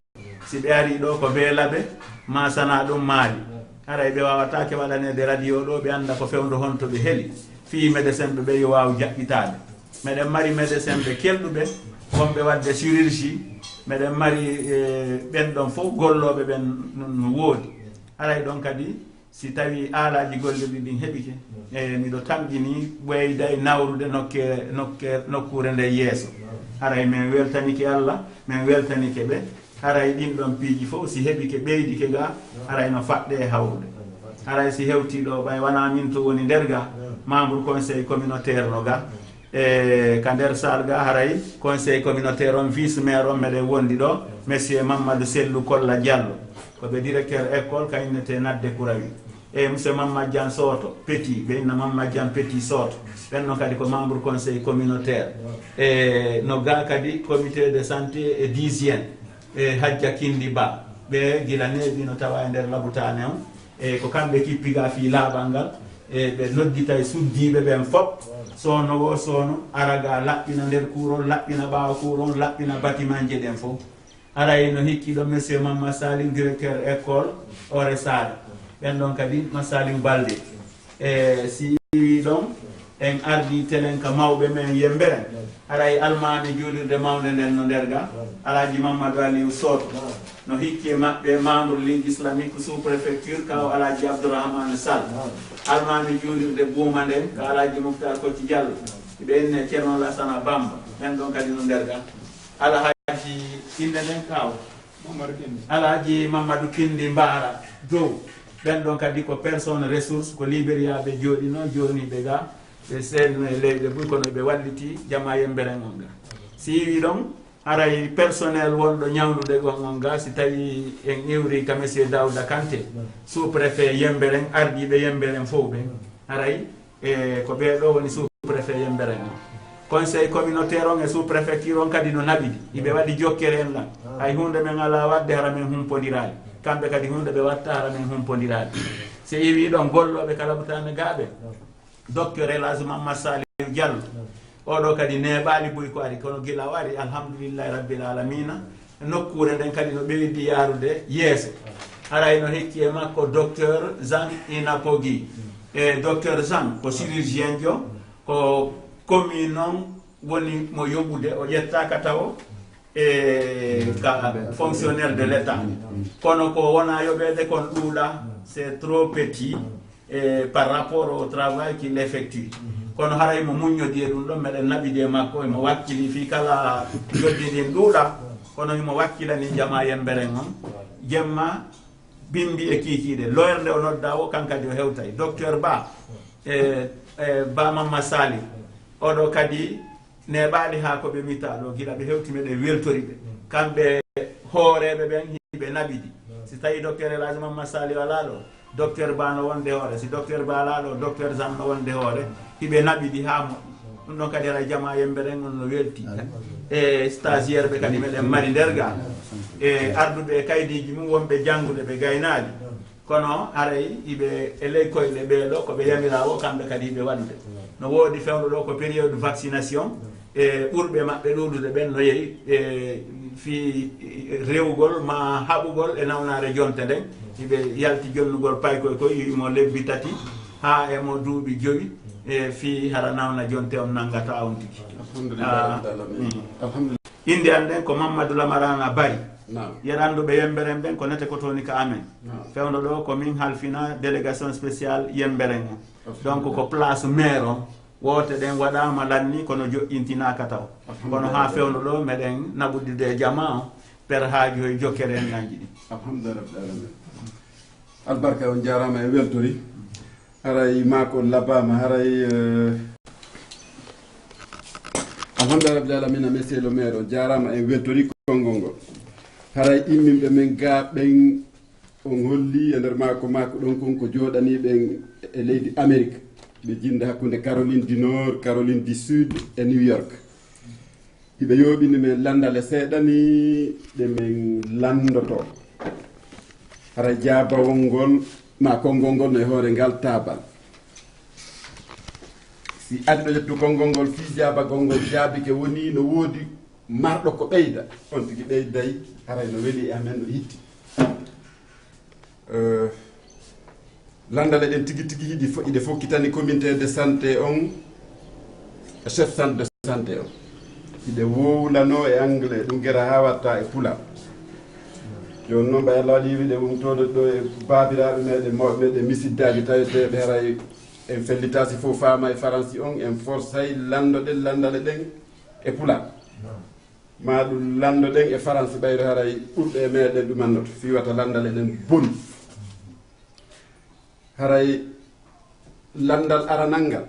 Speaker 1: si ɓe ari ɗo ko be laaɓe ma sana ɗum maali haray ɓe wawatake waɗanede radio ɗo ɓe anda ko fewndo honto ɓe heeli fi médecin ɓe yo waw jaɓɓitade meɗen mari médecin ɓe kelɗuɓe wonɓe wadde chirurgie meɗen mari ɓen ɗon fof golloɓe ɓen no woodi haray ɗon kadi si tawi aalaji gollirɗi ɗin heɓike e miɗo tamƴini ɓeyda e nawrude nokkure nde yeeso haray min weltanike Allah min weltanike ɓe haray ɗin ɗon piiji fof si heɓike ɓeydike ga haray no faɗɗe e hawrude haray si hewtiɗo ɓay wona min to woni nder ga membre conseil communautaire no ga e ka nder sal ga haray conseil communautaire on vice maire on meɗen wondi ɗo monsieur Mamadou Sellou Kolla Diallo koɓe directeur école kaynete nadde Kourawi e monsieur Mamadou Dian Soto Petit ɓe inna Mamadou Dian Petit Soto ɓenno kadi ko membre conseil communautaire e no ga kadi comité de santé et d'hygiène e Hadja Kindi Ba ɓe gila neeɓi no tawa e nder labutane on e ko kamɓe kippiga fi laaɓal ngal e ɓe noddita e suddiɓe ɓen fop sono o sono araga laɓɓina nder kuurol laɓɓina ɓaawa kuurol laɓɓina bâtiment je ɗen fof aray no hikkiɗo monsieur Mamadou Salim directeur école Ore Sare ɓen ɗon kadi Masalim Balde e si ɗon en ardi telen ka mawɓe men yemberen aray almami juulirde mawde nden no nder ga alaji Mamadou Aliou Soto no hikki e maɓɓe membre ligue islamique sous préfecture kaw alaji Abdourahmane Sall almami juulirde buuma nden ka alaji Mouhtar Kocci Diallo ɓe enne Ceerno Lassana Bamba ɓen ɗon kadi no nder ga alhaji inde nden kaw alaji Mamadou Kindi Mbara dow ɓen ɗon kadi ko personne ressource ko Libéria ɓe jooɗino joniɓe ga ɓe seedno e leyɗe ɓuy kono ɓe walliti jama yemberen on ga si wi ɗon haray personnel wonɗo ñawdude gon on ga si tawi en iwri ka monsieur Daouda Kanté sous préfet yemberen ardiɓe yemberen fof ɓe haray e ko ɓeɗo woni sous préfet yemberen o conseil communautaire on e sous préfecture on kadi no naɓiɗi iɓe waɗi jokkere en lan hay hunde men ala wadde hara men humpodirali kamɓe kadi hunde ɓe watta hara men humpodirali si iwi ɗon golloɓe kala butane gaɓe docteur Elhadji Mamadou Saliou Diallo oɗo kadi neɓali boy ko ari kono gila o ari alhamdulillahi rabbil alamina nokkure nden kadi no ɓeydi yarude yeeso haray no hekki e makko docteur Jean Inapogui e docteur Jean ko chirurgien jo ko commune noon woni mo yoɓude o ƴettaka taw e ka fonctionnaire de l'état kono ko wona yoɓede kon ɗuuɗa c'est trop petit par rapport au travail qu'il effectue kono haray mo muññodi e ɗum ɗon meɗen naɓidi e makko emo wakkili fi kala joddidin ɗuuɗa kono imo wakkilani jama yemberen on jemma bimbi e kiikiiɗe loyerde o nodda o kankadi o hewtay docteur Ba Ba Mamadou Sali oɗo kadi neɓaali ha ko ɓe mita ɗo gila ɓe hewti meɗen weltori ɓe kamɓe hooreɓe ɓen hiɓe naɓidi si tawi docteur Elhadji Mamadou Sali ala ɗo docteur Ba no wonde hoore si docteur Ba ala ɗo docteur Jean no wonde hoore hiɓe naɓiɗi ha moƴƴi ɗum ɗon kadi ara jama yemberen on no welti e stagiaire ɓe kadi meɗen mari nder ga e arduɓe e kaydiji mum wonɓe janngude ɓe gaynaali kono aray iɓe e ley koyɗe ɓeeɗo koɓe yamira o kamɓe kadi hiɓe waɗde no woodi fewno ɗo ko période vaccination e ɓurɓe maɓɓe ɗuuɗude ɓen no yeehi e fi rewgol ma haɓugol e nawnare jonte nden hiɓe yalti jonnugol paykoy koy yimo lebbi tati ha emo duuɓi joyi e fi hara nawna jonte on nangata on tigi inde an nden ko Mamadou Lamarana Bari yeranduɓe yemberen ɓen ko nete ko toni ka amen fewno ɗo ko min halfina délégation spéciale yemberen o donc ko place maire o wote ɗen waɗama lanni kono joƴƴintinaka taw kono ha fewno ɗo meɗen naɓuɗide jama o per haaju e jokkere en nanji ɗi
Speaker 10: alhamdulillah rabbil alamin albarka on jarama e weltori haray mako labama haray alhamdulillah rabbil alamin monsieur le maire on jarama e weltori konngol ngol haray immimɓe men ga ɓen on holli e nder mako ɗon kon ko joɗani ɓen
Speaker 11: e leydi Amérique ɓe jinde hakkunde Caroline du Nord, Caroline du Sud e New York. Hiɓe yooɓini men landale seeɗani ɗe min landoto hara jaabawol ngol ma konngol ngol no e hoore ngal taabal. Si adi ɗo ƴettu konngol ngol fii jaabagol ngol jaabike woni no woodi marɗo ko ɓeyda on tigi ɓeyday haray no weli e amen no hitti. Landale ɗen tigi tigi hiɗe fokkitani comité de santé on chef centre de santé on hiɗe wowlano e anglais ɗum gera ha watta e pula. Joni noon ɓay Allah waɗi wiɗe wumtoɗo ɗo e babiraɓe meɗen mawɓe meɗen misiddaji taweteɓe haray en fellitasi fof faama e faransi on en forsay landoɗen landale ɗen e pula ma ɗum landoɗen e faransi ɓayro haray ɓurɗo e meɗen ɗumannoto fiwata landale ɗen boni. Haray landal aranal ngal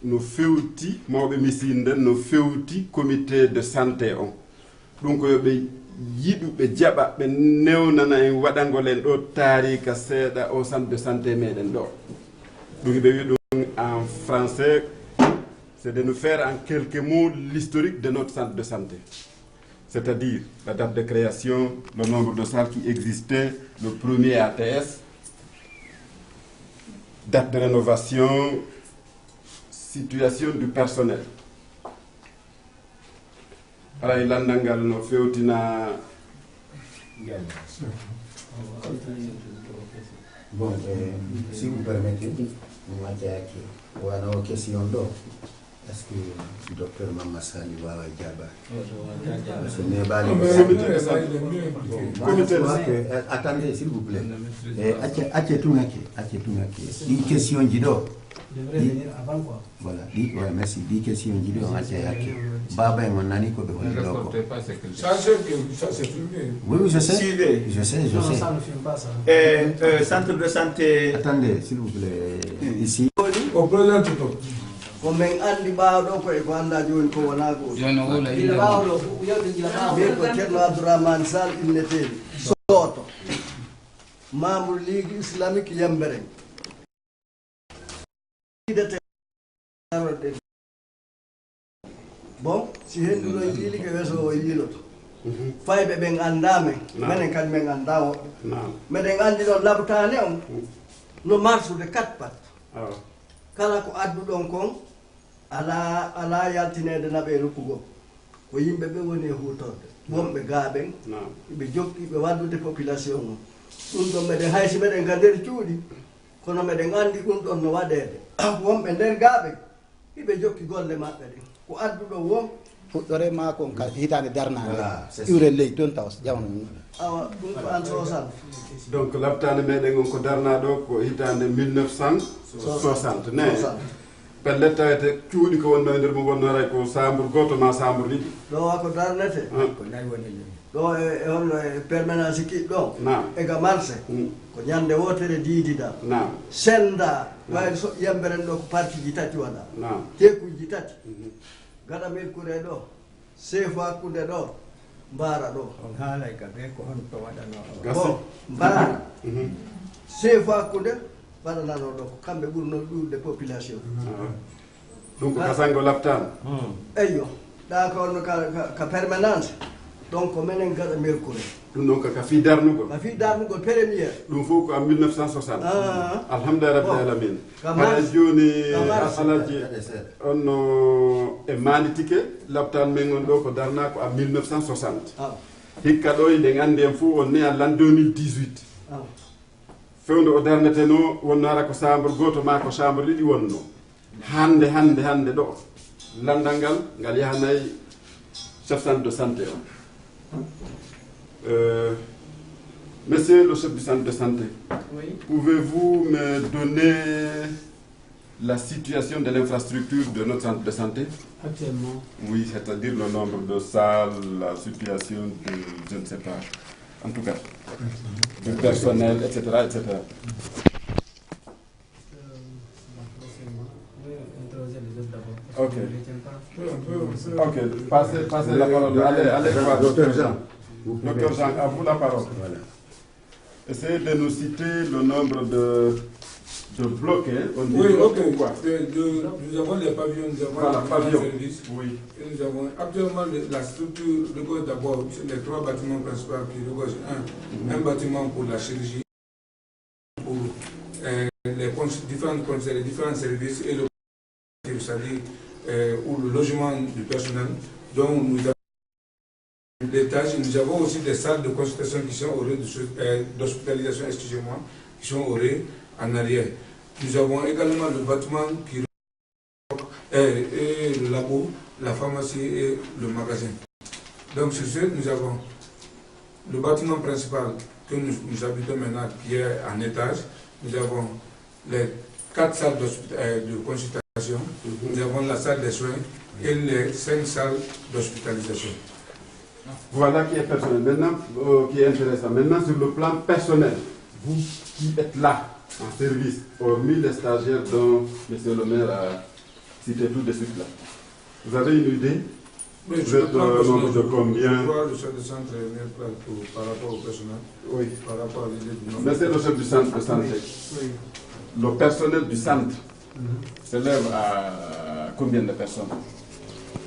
Speaker 11: no fewti mawɓe misinden no fewti comité de santé on ɗum ko yoɓe yiɗu ɓe jaɓa ɓe newnana en waɗangol en ɗo taarika seeɗa au centre de santé meɗen ɗo ɗum ɓe wi ɗum en français c'est de nous faire en quelques mots l'historique de notre centre de santé, c'est-à-dire la date de création, le nombre de salles qui existaient, le premier ATS, date de rénovation, situation du personnel. Haray landal ngal no fewtina
Speaker 9: bon, si vous permettez, nous avons une question d'eau. Est-ce que le docteur Mamassali va Djaba? Attendez, s'il vous plaît. Une question d'eau. Voilà, merci. 10 questions d'eau. Baba et mon ami, quoi,
Speaker 4: Ça, c'est filmé.
Speaker 9: Oui, je sais.
Speaker 1: Suivez.
Speaker 9: Je sais.
Speaker 2: Non, ça ne filme pas, ça.
Speaker 1: Centre de santé.
Speaker 9: Attendez, s'il vous plaît. Ici.
Speaker 4: Au président Tito.
Speaker 2: Ko men andi ɓaawɗo koye ko annda joni ko wona goto ila ɓaawɗo min ko ceerno Abdourahmane Sall inneteɗi Soto membre ligue islamique Yembere bon si henduɗo yiili ko weso o yiiloto fayɓe ɓen andamen minen kadi men anda woɓɓe meɗen andi ɗon labtane on no marsude 4 pat kala ko adduɗon kon ala yaltinede naɓe rukkugo ko yimɓe ɓe woni e hutorde wonɓe gaaɓen ɓe jokkiɓe waddude population o ɗum ɗon meɗen haysi meɗen ga nder cuuɗi kono meɗen andi ɗum ɗon no waɗede wonɓe nder gaaɓen hiɓe jokki golle maɓɓe ɗen ko adduɗo won
Speaker 3: fuɗɗore ma kon ka hitande darnade iwre leydi toon taw jamano mum
Speaker 2: awa ɗum ko an sosan
Speaker 11: donc labtade meɗen on ko darnaɗo ko hitande 1960 ne pelle tawete cuuɗi ko wonno e nder mum wonno ray ko sambour goto ma sambour ɗiɗi
Speaker 2: ɗo wa ko darnete ɗo e honno e permanence kiɗ ɗo ega marché ko ñande wotere diidida senda wayde so yemberen ɗo ko parti ji tati waɗa tekuji tati gaɗa merkure ɗo chef hakkude ɗo mbara ɗo on haalay ka ɓe ko honto waɗano mbara chef hakkude waɗanano ɗo ko kamɓe ɓurno ɗurde population
Speaker 11: ɗum ko kasango labtama
Speaker 2: eyyo ɗa ko onno ka permanence donc ko minen gaɗa merkure
Speaker 11: ɗum ɗon kaka fi darnugol
Speaker 2: premier
Speaker 11: ɗum fof ko en 1960 alhamdulillah rabbil alamin haɗa joni alaji onno e manditike labtan men on ɗo ko darna ko en 1960 hikka ɗo nde andi en fof on ne a l'an 2018 fewde o darneteno wonno ara ko chambre goto ma ko chambre ɗiɗi wonno hande ɗo landal ngal yahanayi chef centre de santé o monsieur le chef du centre de santé, pouvez-vous me donner la situation de l'infrastructure de notre centre de santé?
Speaker 2: Actuellement? Oui,
Speaker 11: c'est-à-dire le nombre de salles, la situation de, je ne sais pas, en tout cas, du personnel, etc. etc. Ok. Ok, passez la parole. Allez voir. Docteur Jean. Docteur Jean, à vous la parole. Voilà. Essayez de nous citer le nombre de blocs, hein, on dit
Speaker 4: oui,
Speaker 11: blocs
Speaker 4: ok.
Speaker 11: ou quoi?
Speaker 4: Nous avons les pavillons, nous avons
Speaker 11: voilà,
Speaker 4: les
Speaker 11: pavillons.
Speaker 4: services.
Speaker 11: Oui.
Speaker 4: Et nous avons actuellement la structure regorge d'abord les 3 bâtiments principaux qui regorgent un bâtiment pour la chirurgie, pour les différents services et le c'est-à-dire ou le logement du personnel. Donc nous avons des tâches. Nous avons aussi des salles de consultation qui sont au d'hospitalisation, excusez-moi, qui sont au rez en arrière. Nous avons également le bâtiment qui et le labo, la pharmacie et le magasin. Donc sur ce, nous avons le bâtiment principal que nous habitons maintenant qui est en étage. Nous avons les 4 salles de consultation, nous avons la salle des soins et les 5 salles d'hospitalisation.
Speaker 11: Voilà qui est personnel. Maintenant, qui est intéressant. Maintenant, sur le plan personnel, vous qui êtes là, en service, hormis les stagiaires dont M. le maire a cité tout de suite là, vous avez une idée?
Speaker 4: Oui,
Speaker 11: vous êtes nombre de combien?
Speaker 4: Je crois le chef de centre est mieux par rapport au personnel.
Speaker 11: Oui.
Speaker 4: Par rapport à l'idée du nombre.
Speaker 11: Mais c'est le chef du centre de santé.
Speaker 2: Oui.
Speaker 11: Le personnel du centre s'élève à combien de personnes?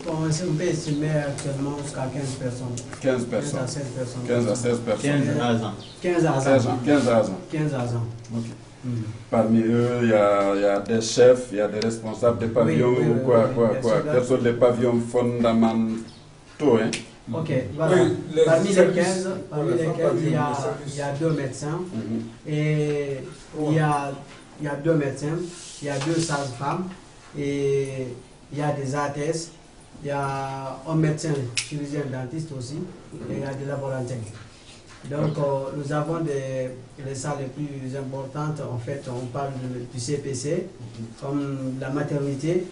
Speaker 2: Bon, on peut estimer actuellement jusqu'à 15 personnes.
Speaker 11: 15 personnes.
Speaker 2: 15 à 16 personnes.
Speaker 11: 15 à 16 personnes.
Speaker 1: 15 agents.
Speaker 2: 15 agents.
Speaker 11: 15 agents.
Speaker 2: 15 agents.
Speaker 11: Okay. Parmi eux, il y a des chefs, il y a des responsables des pavillons ou quoi. Quels sont les pavillons fondamentaux, hein?
Speaker 2: Ok, voilà. Parmi les 15, il y a 2 médecins et il y a 2 médecins, il y a 2 sages-femmes et il y a des ATS, il y a un médecin chirurgien dentiste aussi et il y a des laboratoires. Donc nous avons les salles les plus importantes, en fait on parle du CPC, comme la maternité,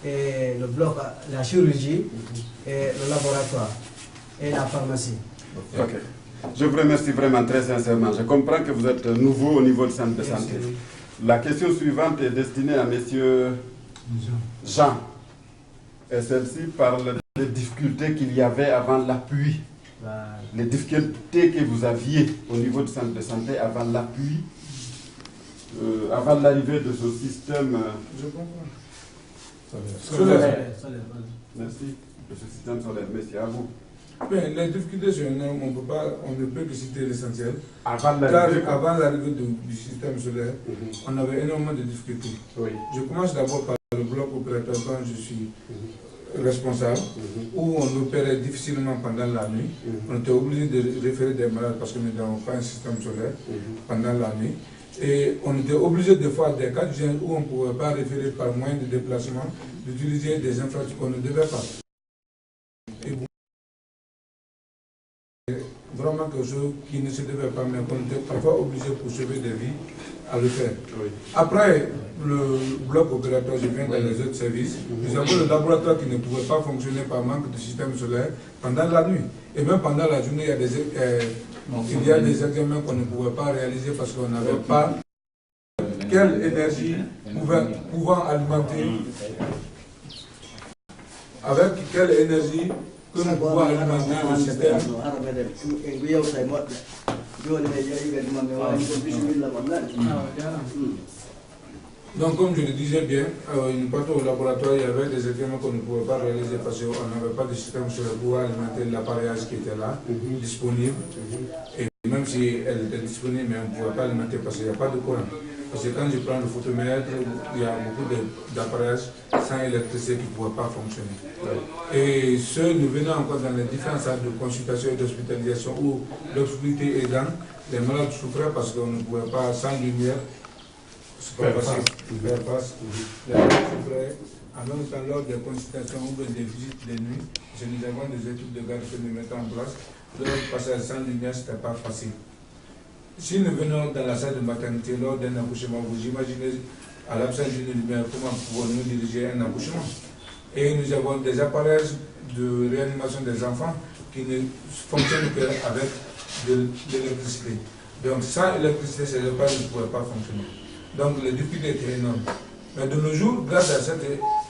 Speaker 2: et le bloc, la chirurgie, et le laboratoire, et la pharmacie.
Speaker 11: Ok. Je vous remercie vraiment très sincèrement. Je comprends que vous êtes nouveau au niveau du centre de santé. La question suivante est destinée à M. Jean. Et celle-ci parle des difficultés qu'il y avait avant l'appui. Les difficultés que vous aviez au niveau du centre de santé avant l'appui, avant l'arrivée de ce système
Speaker 4: solaire.
Speaker 11: Merci. De ce système solaire. Merci à vous.
Speaker 4: Bien, les difficultés sont énormes, on ne peut que citer l'essentiel.
Speaker 11: Avant
Speaker 4: l'arrivée du système solaire, on avait énormément de difficultés.
Speaker 11: Oui.
Speaker 4: Je commence d'abord par le bloc opérateur quand je suis responsable, où on opérait difficilement pendant la nuit. On était obligé de référer des malades parce que nous n'avons pas un système solaire pendant la nuit. Et on était obligé des fois, des cas où on ne pouvait pas référer par moyen de déplacement, d'utiliser des infrastructures qu'on ne devait pas. Vraiment quelque chose qui ne se devait pas, mais qu'on était parfois obligé pour sauver des vies à le faire. Oui. Après le bloc opératoire, je viens dans les autres services. Nous avons le laboratoire qui ne pouvait pas fonctionner par manque de système solaire pendant la nuit. Et même pendant la journée, il y a des examens qu'on ne pouvait pas réaliser parce qu'on n'avait pas quelle énergie pouvant alimenter, avec quelle énergie que nous pouvons alimenter le système. Donc, comme je le disais bien, partout au laboratoire, il y avait des examens qu'on ne pouvait pas réaliser parce qu'on n'avait pas de système solaire pour alimenter l'appareillage qui était là, disponible. Et même si elle était disponible, mais on ne pouvait pas alimenter parce qu'il n'y a pas de courant. Parce que quand je prends le photomètre, il y a beaucoup d'apparaîages sans électricité qui ne pouvaient pas fonctionner. Et nous venons encore dans les différentes salles de consultation et d'hospitalisation où l'obscurité aidant, les malades souffraient parce qu'on ne pouvait pas, sans lumière, faire face. Les malades souffraient. En même temps, lors des consultations ou des visites de nuit, nous avons des études de garde que nous mettons en place. Leur passage sans lumière, ce n'était pas facile. Si nous venons dans la salle de maternité lors d'un accouchement, vous imaginez à l'absence d'une lumière comment pouvons-nous diriger un accouchement. Et nous avons des appareils de réanimation des enfants qui ne fonctionnent qu'avec de l'électricité. Donc sans électricité, ces appareils ne pourraient pas fonctionner. Donc les difficultés étaient énormes. Mais de nos jours, grâce à cette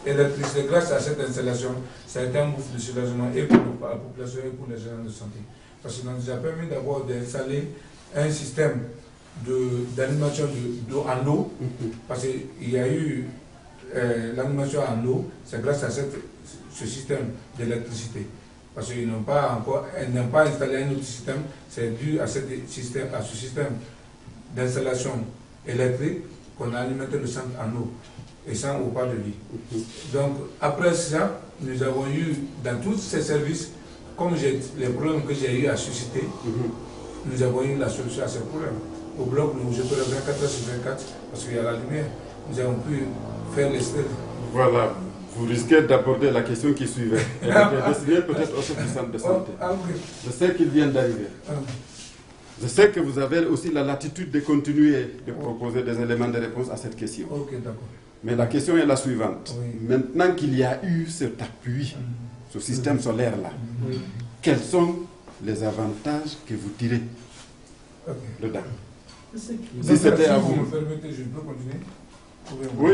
Speaker 4: électricité, grâce à cette installation, ça a été un gouffre de soulagement et pour la population et pour les gens de santé. Parce que ça nous a permis d'abord d'installer un système d'animation d'eau en eau, parce qu'il y a eu l'animation en eau, c'est grâce à ce système d'électricité. Parce qu'ils n'ont pas installé un autre système, c'est dû à ce système d'installation électrique qu'on a alimenté le centre en eau et sans eau pas de vie. Donc après ça, nous avons eu dans tous ces services, comme les problèmes que j'ai eu à susciter, nous avons eu la solution à ces problèmes. Au bloc, je peux le 24 heures sur 24 parce qu'il y a la lumière. Nous avons pu faire les stèles.
Speaker 11: Voilà. Vous risquez d'aborder la question qui suivait. Elle était destinée peut-être au chef du centre de santé. Je sais qu'il vient d'arriver. Je sais que vous avez aussi la latitude de continuer de proposer des éléments de réponse à cette question. Mais la question est la suivante. Maintenant qu'il y a eu cet appui, ce système solaire-là, quels sont les avantages que vous tirez dedans? Si c'était à vous.
Speaker 4: me permettez, je peux continuer?
Speaker 11: Oui.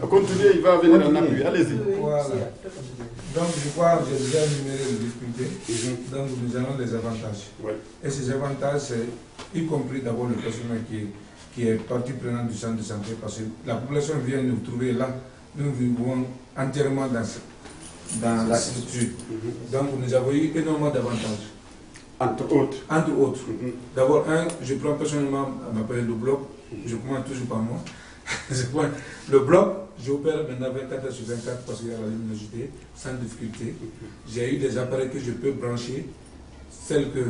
Speaker 11: Continuez, il va venir en appui. Allez-y.
Speaker 4: Voilà. Donc, je crois que j'ai déjà énuméré les difficultés. Donc, nous avons les avantages. Et ces avantages, c'est y compris d'abord le personnel qui est partie prenante du centre de santé, parce que la population vient nous trouver là. Nous vivons entièrement dans la structure. Donc, nous avons eu énormément d'avantages.
Speaker 11: Entre autres.
Speaker 4: D'abord, je prends personnellement à m'appeler le bloc. Je commence toujours par moi. Le bloc, j'opère maintenant 24 heures sur 24 parce qu'il y a la luminosité, sans difficulté. J'ai eu des appareils que je peux brancher, celles que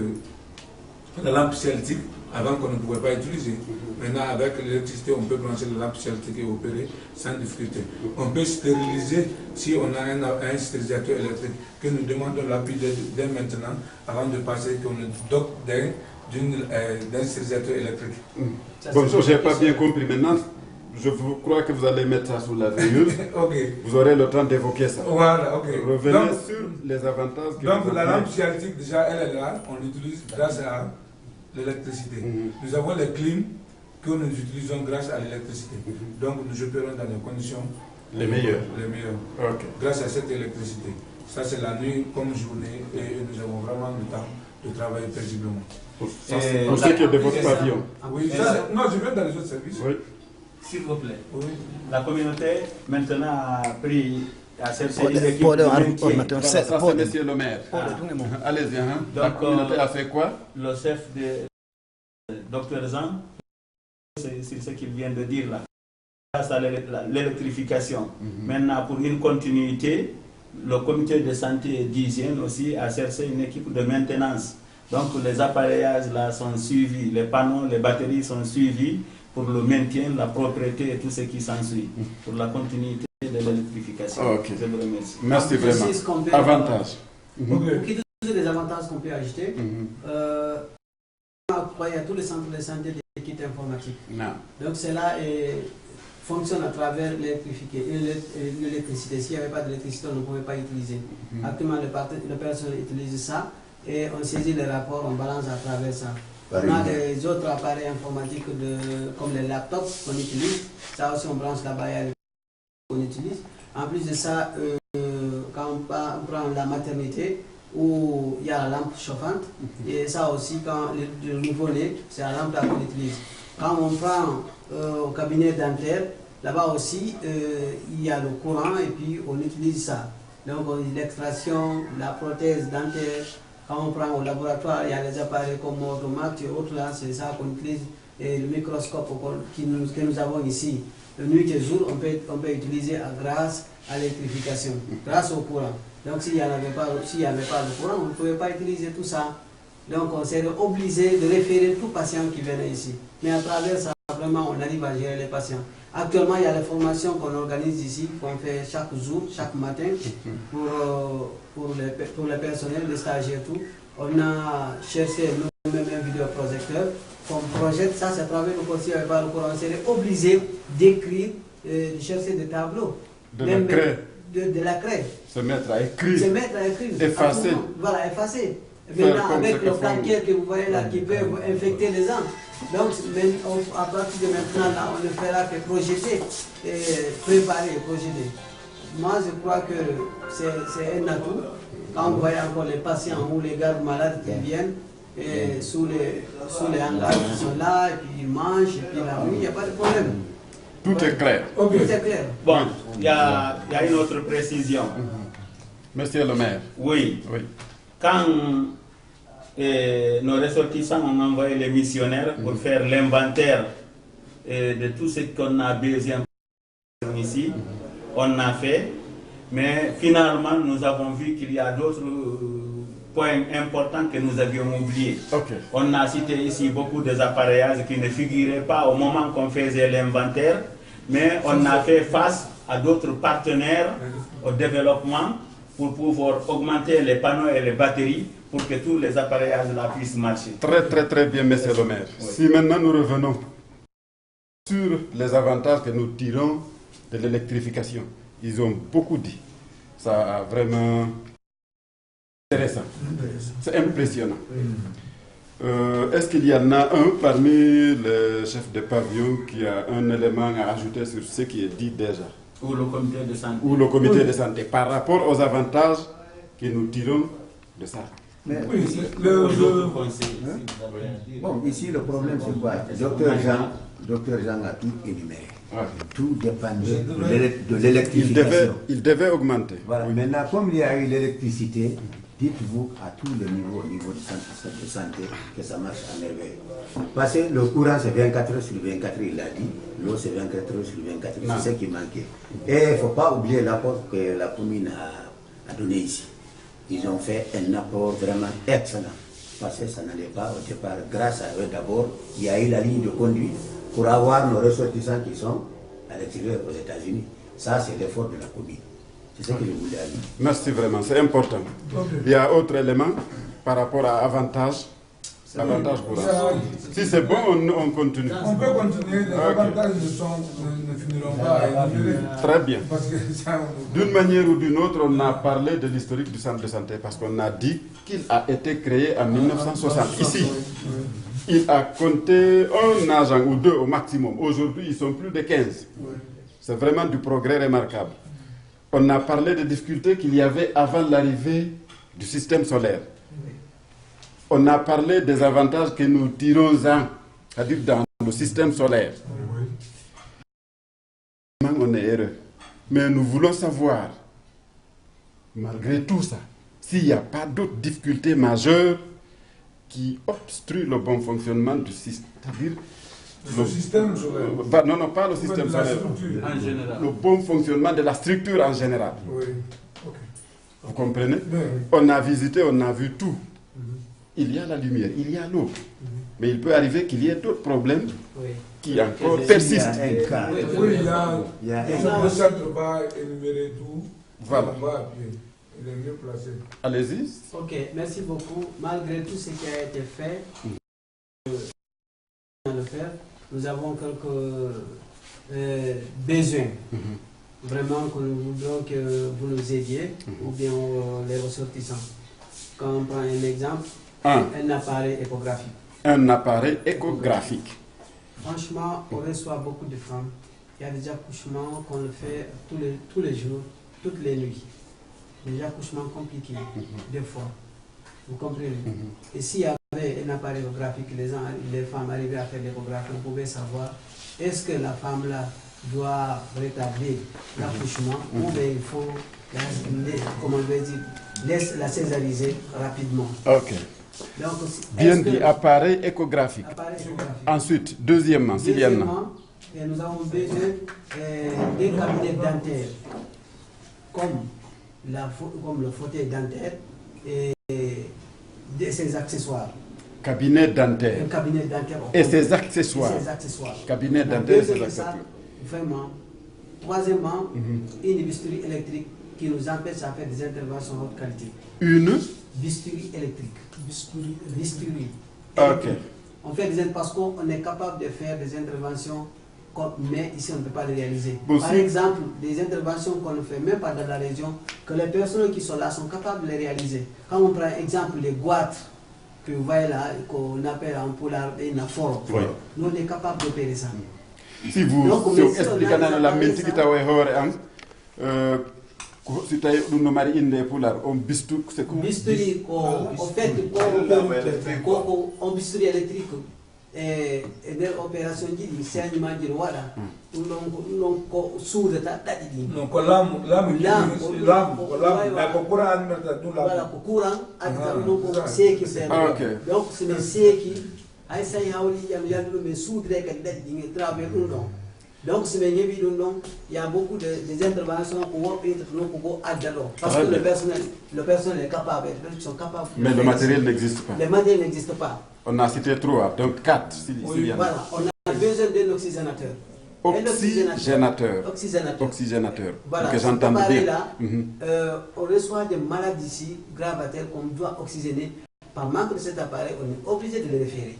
Speaker 4: la lampe celtique, avant qu'on ne pouvait pas utiliser. Maintenant, avec l'électricité, on peut brancher la lampe celtique et opérer sans difficulté. On peut stériliser si on a un stérilisateur électrique, que nous demandons l'appui dès maintenant, avant de passer, qu'on nous dote d'un stérilisateur électrique.
Speaker 11: Bon, je n'ai pas bien compris. Maintenant, je crois que vous allez mettre ça sous la veilleuse. Vous aurez le temps d'évoquer ça.
Speaker 4: Voilà,
Speaker 11: Revenez donc, sur les avantages que
Speaker 4: donc, la lampe sciatique, déjà, elle est là. On l'utilise grâce à l'électricité. Nous avons les clims que nous utilisons grâce à l'électricité. Donc, nous opérons dans des conditions
Speaker 11: les meilleures.
Speaker 4: Grâce à cette électricité. Ça, c'est la nuit comme journée et nous avons vraiment le temps de travailler paisiblement.
Speaker 11: Pour ce qui est de votre pavillon.
Speaker 4: Oui, non, je viens dans les autres services.
Speaker 1: S'il vous plaît. La communauté maintenant a pris à cette équipe de maintien.
Speaker 11: Ça, c'est monsieur le maire. Allez-y. La communauté a fait quoi?
Speaker 1: Le chef de Dr Zan, c'est ce qu'il vient de dire là. Grâce à l'électrification. Maintenant, pour une continuité, le comité de santé d'hygiène aussi a cherché une équipe de maintenance. Donc les appareillages là sont suivis, les panneaux, les batteries sont suivis pour le maintien, la propriété et tout ce qui s'ensuit, pour la continuité de l'électrification. Je vous remercie.
Speaker 11: Merci vraiment. Avantage.
Speaker 2: Pour quitter les avantages qu'on peut ajouter, il y a tous les centres de santé des kits informatiques. Donc cela fonctionne à travers l'électricité. S'il n'y avait pas d'électricité, on ne pouvait pas utiliser. Actuellement, le personnel utilise ça et on saisit les rapports, on balance à travers ça. On a des autres appareils informatiques comme les laptops qu'on utilise. Ça aussi, on branche là-bas et on utilise. En plus de ça, quand on prend la maternité, où il y a la lampe chauffante, et ça aussi, quand le nouveau-né, c'est la lampe qu'on utilise. Quand on prend au cabinet dentaire, là-bas aussi, il y a le courant et puis on utilise ça. Donc l'extraction, la prothèse dentaire, quand on prend au laboratoire, il y a des appareils comme automates et autres là, c'est ça qu'on utilise. Et le microscope que nous avons ici, de nuit et jour, on peut utiliser grâce à l'électrification, grâce au courant. Donc s'il n'y avait pas le courant, on ne pouvait pas utiliser tout ça. Donc on s'est obligé de référer tout patient qui venait ici. Mais à travers ça, vraiment, on arrive à gérer les patients. Actuellement, il y a les formations qu'on organise ici, qu'on fait chaque jour, chaque matin, pour les personnels, les stagiaires, tout. On a cherché nous-mêmes un vidéoprojecteur qu'on projette. Ça, c'est à travers le cours. S'il n'y avait pas le courant, on serait obligé d'écrire, de chercher des tableaux.
Speaker 11: De la craie.
Speaker 2: De la craie.
Speaker 11: Se mettre à écrire.
Speaker 2: Se mettre à écrire.
Speaker 11: Effacer.
Speaker 2: Voilà, effacer. Maintenant, avec le calcaire que vous voyez là, qui peut infecter les gens. Donc, à partir de maintenant, là, on ne fera que projeter, préparer et projeter. Moi, je crois que c'est un atout. Quand vous voyez encore les patients ou les gardes malades qui viennent, et sous les hangars qui sont là, et puis ils mangent, et puis la nuit, il n'y a pas de problème.
Speaker 11: Tout est clair.
Speaker 2: Tout est clair.
Speaker 1: Bon, il y a une autre précision.
Speaker 11: Monsieur le maire.
Speaker 1: Oui. Quand nos ressortissants ont envoyé les missionnaires pour faire l'inventaire de tout ce qu'on a besoin ici, on a fait, mais finalement nous avons vu qu'il y a d'autres points importants que nous avions oubliés. On a cité ici beaucoup des appareillages qui ne figuraient pas au moment qu'on faisait l'inventaire, mais on a fait face à d'autres partenaires au développement pour pouvoir augmenter les panneaux et les batteries pour que tous les appareillages là puissent marcher.
Speaker 11: Très bien, monsieur le maire. Si maintenant nous revenons sur les avantages que nous tirons de l'électrification, ils ont beaucoup dit. Ça a vraiment intéressant. C'est impressionnant. Est-ce qu'il y en a un parmi les chefs de pavillon qui a un élément à ajouter sur ce qui est dit déjà?
Speaker 1: Ou le comité de santé.
Speaker 11: Ou le comité de santé, par rapport aux avantages que nous tirons de ça.
Speaker 9: Mais bon, ici le problème c'est quoi? Docteur Jean a tout énuméré. Tout dépendait de l'électrification.
Speaker 11: Il devait augmenter.
Speaker 9: Voilà. Maintenant, comme il y a eu l'électricité, dites-vous à tous les niveaux, au niveau de santé, que ça marche à merveille. Parce que le courant c'est 24 heures sur 24, il l'a dit. L'eau c'est 24 heures sur 24, c'est ce qui manquait. Et il ne faut pas oublier l'apport que la commune a donné ici. Ils ont fait un apport vraiment excellent. Parce que ça n'allait pas au départ. Grâce à eux d'abord, il y a eu la ligne de conduite pour avoir nos ressortissants qui sont à l'extérieur aux États-Unis. Ça, c'est l'effort de la commune. C'est ce que je voulais dire.
Speaker 11: Merci vraiment, c'est important. Il y a autre élément par rapport à avantage. Avantage pour si c'est bon, on continue.
Speaker 4: On peut continuer, les avantages ne finiront pas.
Speaker 11: Très bien. D'une manière ou d'une autre, on a parlé de l'historique du centre de santé parce qu'on a dit qu'il a été créé en 1960. Ici, il a compté un agent ou deux au maximum. Aujourd'hui, ils sont plus de 15. C'est vraiment du progrès remarquable. On a parlé des difficultés qu'il y avait avant l'arrivée du système solaire. On a parlé des avantages que nous tirons c'est-à-dire dans le système solaire. On est heureux. Mais nous voulons savoir, malgré tout ça, s'il n'y a pas d'autres difficultés majeures qui obstruent le bon fonctionnement du système. C'est-à-dire
Speaker 4: le système solaire.
Speaker 11: Non, pas le système solaire.
Speaker 1: En général.
Speaker 11: Le bon fonctionnement de la structure en général.
Speaker 4: Oui.
Speaker 11: Vous comprenez?
Speaker 4: Oui.
Speaker 11: On a visité, on a vu tout. Il y a la lumière, il y a l'eau. Mais il peut arriver qu'il y ait d'autres problèmes qui encore persistent.
Speaker 4: Oui, il y a le centre va énumérer tout.
Speaker 11: Voilà.
Speaker 4: Il est mieux placé.
Speaker 11: Allez-y.
Speaker 2: Ok, merci beaucoup. Malgré tout ce qui a été fait, nous avons quelques besoins. Vraiment que nous voudrions que vous nous aidiez, ou bien les ressortissants. Quand on prend un exemple, un appareil échographique.
Speaker 11: Un appareil échographique.
Speaker 2: Franchement, on reçoit beaucoup de femmes. Il y a des accouchements qu'on le fait tous les jours, toutes les nuits. Des accouchements compliqués, des fois. Vous comprenez? Et s'il y avait un appareil échographique, les femmes arrivaient à faire l'échographie, on pouvait savoir est-ce que la femme là doit retarder l'accouchement ou bien il faut, comment on veut dire, la césariser rapidement.
Speaker 11: Ok.
Speaker 2: Donc,
Speaker 11: bien dit, appareil échographique. Ensuite, deuxièmement, s'il y en a.
Speaker 2: Nous avons besoin des cabinets dentaires, comme le fauteuil dentaire et de ses accessoires.
Speaker 11: Cabinet dentaire.
Speaker 2: Cabinet dentaire.
Speaker 11: Et ses accessoires. Cabinet dentaire et ses accessoires.
Speaker 2: Vraiment. Troisièmement, une bistouri électrique qui nous empêche à faire des interventions de haute qualité.
Speaker 11: Une
Speaker 2: bistouri électrique. Bistouri.
Speaker 11: Ok.
Speaker 2: On fait des parce qu'on est capable de faire des interventions, mais ici on ne peut pas les réaliser. Par exemple, des interventions qu'on ne fait même pas dans la région, que les personnes qui sont là sont capables de les réaliser. Quand on prend exemple les goitres que vous voyez là, qu'on appelle en polar et en fort, nous on est capable d'opérer ça.
Speaker 11: Si vous expliquez la si tu as une mari inde pour là, on bistou, c'est quoi?
Speaker 2: Bisturi, en fait, on bisturi électrique. Et dans l'opération, c'est un animal de roi. Non, sourde,
Speaker 7: non, courant, c'est qui c'est.
Speaker 2: Donc, c'est qui, I say how il y a le soudre qui travaille non. Donc, c'est bien évident, il y a beaucoup des interventions pour parce que le personnel est capable, ils sont capables.
Speaker 11: Mais le matériel n'existe pas.
Speaker 2: Le matériel n'existe pas.
Speaker 11: On a cité 3, donc 4.
Speaker 2: Oui, voilà, on a besoin d'un oxygénateur.
Speaker 11: Oxygénateur.
Speaker 2: Voilà,
Speaker 11: que j'entends bien.
Speaker 2: Là, on reçoit des malades ici, gravataires, qu'on doit oxygéner. Par manque de cet appareil, on est obligé de le référer.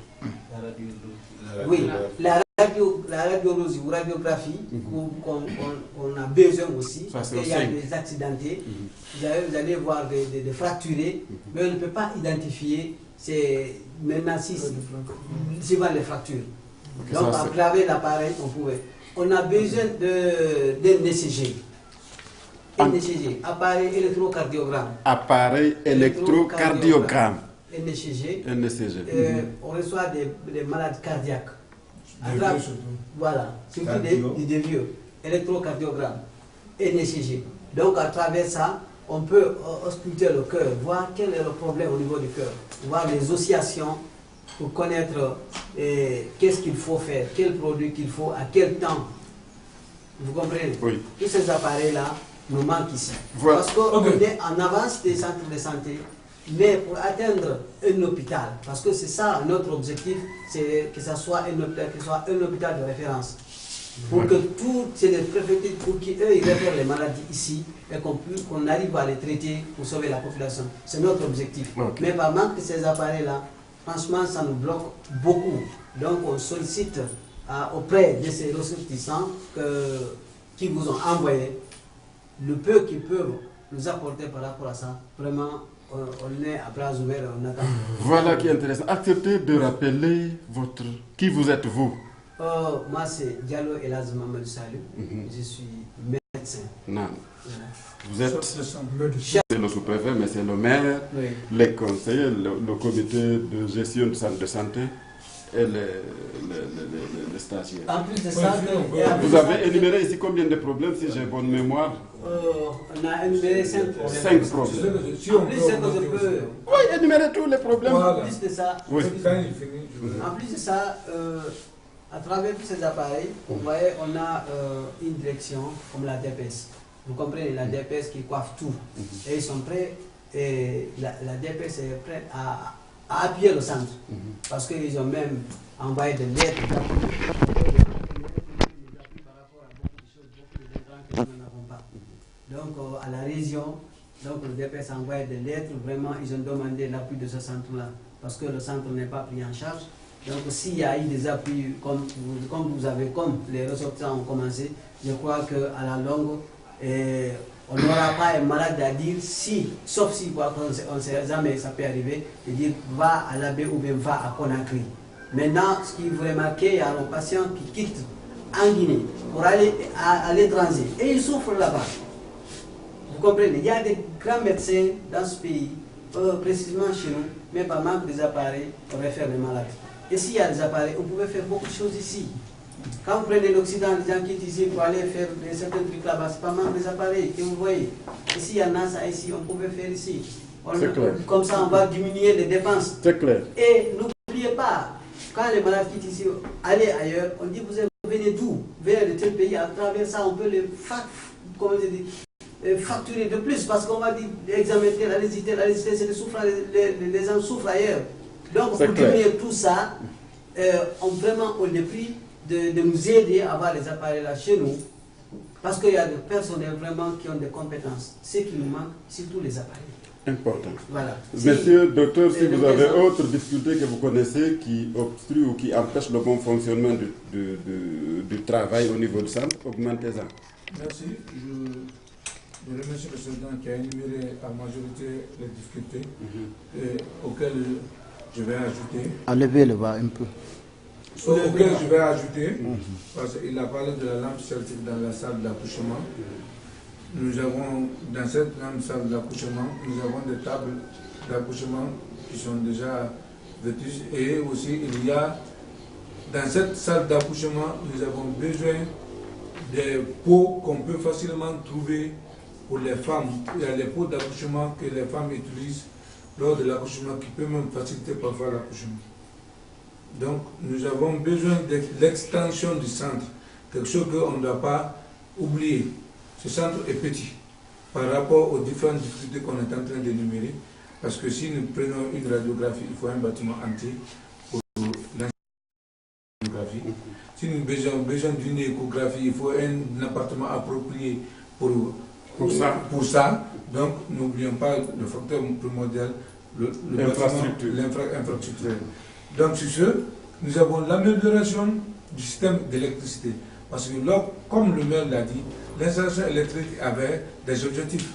Speaker 2: Oui, la radiologie ou radiographie qu'on a besoin aussi, parce qu'il y a des accidentés, vous allez voir des fracturés, mais on ne peut pas identifier, c'est maintenant suivant les fractures. Donc à travers l'appareil, on a besoin d'un ECG. NCG, appareil électrocardiogramme.
Speaker 11: Appareil électrocardiogramme.
Speaker 2: NCG. On reçoit des malades cardiaques. Voilà, surtout des vieux. Électrocardiogramme. NCG. Donc à travers ça, on peut ausculter le cœur, voir quel est le problème au niveau du cœur, voir les oscillations pour connaître qu'est-ce qu'il faut faire, quel produit qu'il faut, à quel temps. Vous comprenez?
Speaker 11: Oui.
Speaker 2: Tous ces appareils-là nous manquent ici.
Speaker 11: Voilà.
Speaker 2: Parce qu'on est en avance des centres de santé, mais pour atteindre un hôpital, parce que c'est ça notre objectif, c'est que ce soit un hôpital de référence. Pour que c'est des préfectures pour qu'eux ils réfèrent les maladies ici et qu'on arrive à les traiter pour sauver la population. C'est notre objectif. Okay. Mais par manque de ces appareils-là, franchement, ça nous bloque beaucoup. Donc on sollicite auprès de ces ressortissants qui vous ont envoyé le peu qu'ils peuvent nous apporter par rapport à ça. Vraiment, on est à bras ouverts, on attend.
Speaker 11: Voilà qui est intéressant. Acceptez de rappeler qui vous êtes vous.
Speaker 2: Moi c'est Diallo Elaz Mamadou Salou. Je suis médecin.
Speaker 11: Non. Vous êtes c'est le sous-préfet, mais c'est le maire, les conseillers, le comité de gestion du centre de santé et les stagiaires.
Speaker 2: En plus de ça,
Speaker 11: vous avez énuméré ici combien de problèmes, si j'ai bonne mémoire?
Speaker 2: On a énuméré 5 problèmes.
Speaker 11: 5 problèmes.
Speaker 2: En plus, c'est que je peux...
Speaker 11: Oui, énumérer tous les problèmes.
Speaker 2: En plus de ça,
Speaker 11: en
Speaker 2: plus de ça, à travers tous ces appareils, vous voyez, on a une direction comme la DPS. Vous comprenez, la DPS qui coiffe tout. Et ils sont prêts, et la DPS est prête à appuyer le centre. Parce qu'ils ont même envoyé des lettres par rapport à beaucoup de choses, beaucoup d'intrants que nous n'avons pas. Donc à la région, donc le DPS a envoyé des lettres, vraiment ils ont demandé l'appui de ce centre-là. Parce que le centre n'est pas pris en charge. Donc s'il y a eu des appuis comme les ressortissants ont commencé, je crois qu'à la longue, on n'aura pas un malade à dire sauf si on ne sait jamais, ça peut arriver, de dire va à la baie ou bien va à Conakry. Maintenant, ce qui vous remarquez, il y a un patient qui quitte en Guinée pour aller à l'étranger et il souffre là-bas. Vous comprenez, il y a des grands médecins dans ce pays, précisément chez nous, mais par manque des appareils, on réfère les malades. Et s'il y a des appareils, on pouvait faire beaucoup de choses ici. Quand vous prenez l'Occident, les gens quittent ici pour aller faire certains trucs là-bas, c'est pas mal des appareils que vous voyez. Ici, il y en a ça ici, on pouvait faire ici. Comme ça, on va diminuer les dépenses.
Speaker 11: C'est clair.
Speaker 2: Et n'oubliez pas, quand les malades quittent ici, allez ailleurs, on dit vous venez d'où? Venez de tel pays, à travers ça, on peut les facturer de plus, parce qu'on va dire examiner la résistance, c'est les gens souffrent ailleurs. Donc, pour diminuer tout ça, on est pris de nous aider à avoir les appareils là chez nous, parce qu'il y a des personnels vraiment qui ont des compétences. Ce qui nous manque, c'est tous les appareils.
Speaker 11: Important.
Speaker 2: Voilà.
Speaker 11: Monsieur le docteur, si vous avez autre difficulté que vous connaissez qui obstrue ou qui empêche le bon fonctionnement du travail au niveau du centre, augmentez-en.
Speaker 7: Merci. Je remercie le président qui a énuméré à majorité les difficultés auxquelles je vais ajouter.
Speaker 3: Enlevez le bas un peu.
Speaker 7: Auquel je vais ajouter, parce qu'il a parlé de la lampe scientifique dans la salle d'accouchement.
Speaker 4: nous avons, dans cette grande salle d'accouchement, nous avons des tables d'accouchement qui sont déjà vêtues. Et aussi, il y a, dans cette salle d'accouchement, nous avons besoin des pots qu'on peut facilement trouver pour les femmes. Il y a les pots d'accouchement que les femmes utilisent lors de l'accouchement qui peut même faciliter parfois l'accouchement. Donc, nous avons besoin de l'extension du centre, quelque chose qu'on ne doit pas oublier. Ce centre est petit par rapport aux différentes difficultés qu'on est en train d'énumérer, parce que si nous prenons une radiographie, il faut un bâtiment entier pour radiographie. Si nous avons besoin d'une échographie, il faut un appartement approprié pour ça. Donc, n'oublions pas le facteur primordial, l'infrastructure. Donc, sur ce, nous avons l'amélioration du système d'électricité. Parce que, comme le maire l'a dit, l'installation électrique avait des objectifs.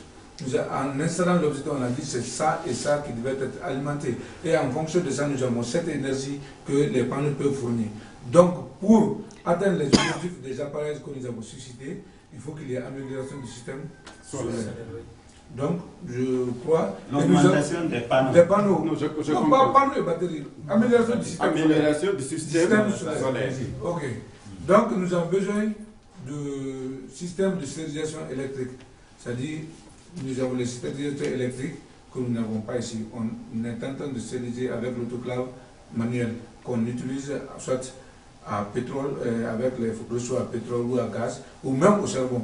Speaker 4: En installant l'objectif, on a dit c'est ça et ça qui devait être alimenté. Et en fonction de ça, nous avons cette énergie que les panneaux peuvent fournir. Donc, pour atteindre les objectifs des appareils que nous avons suscités, il faut qu'il y ait amélioration du système solaire. Donc, je crois...
Speaker 1: L'augmentation des panneaux.
Speaker 4: Des panneaux. Non, pas panneaux et batteries. Amélioration du système solaire.
Speaker 11: Amélioration du système solaire.
Speaker 4: Ok. Donc, nous avons besoin de système de stérilisation électrique. C'est-à-dire, nous avons les stérilisations électriques que nous n'avons pas ici. On est en train de stériliser avec l'autoclave manuel qu'on utilise soit à pétrole, avec les réchaud à pétrole ou à gaz, ou même au charbon.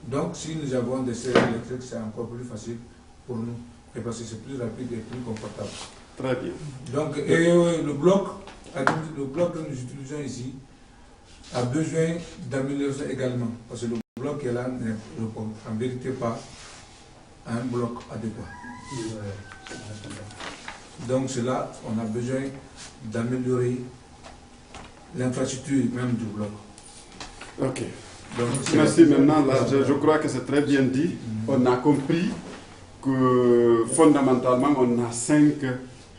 Speaker 4: Donc, si nous avons des serres électriques, c'est encore plus facile pour nous, et parce que c'est plus rapide et plus confortable.
Speaker 11: Très bien.
Speaker 4: Donc, et le bloc que nous utilisons ici a besoin d'amélioration également, parce que le bloc qui est là n'est en vérité pas un bloc adéquat. Donc, cela, on a besoin d'améliorer l'infrastructure même du bloc.
Speaker 11: Ok. Donc, merci. Maintenant, là, je crois que c'est très bien dit. On a compris que fondamentalement, on a 5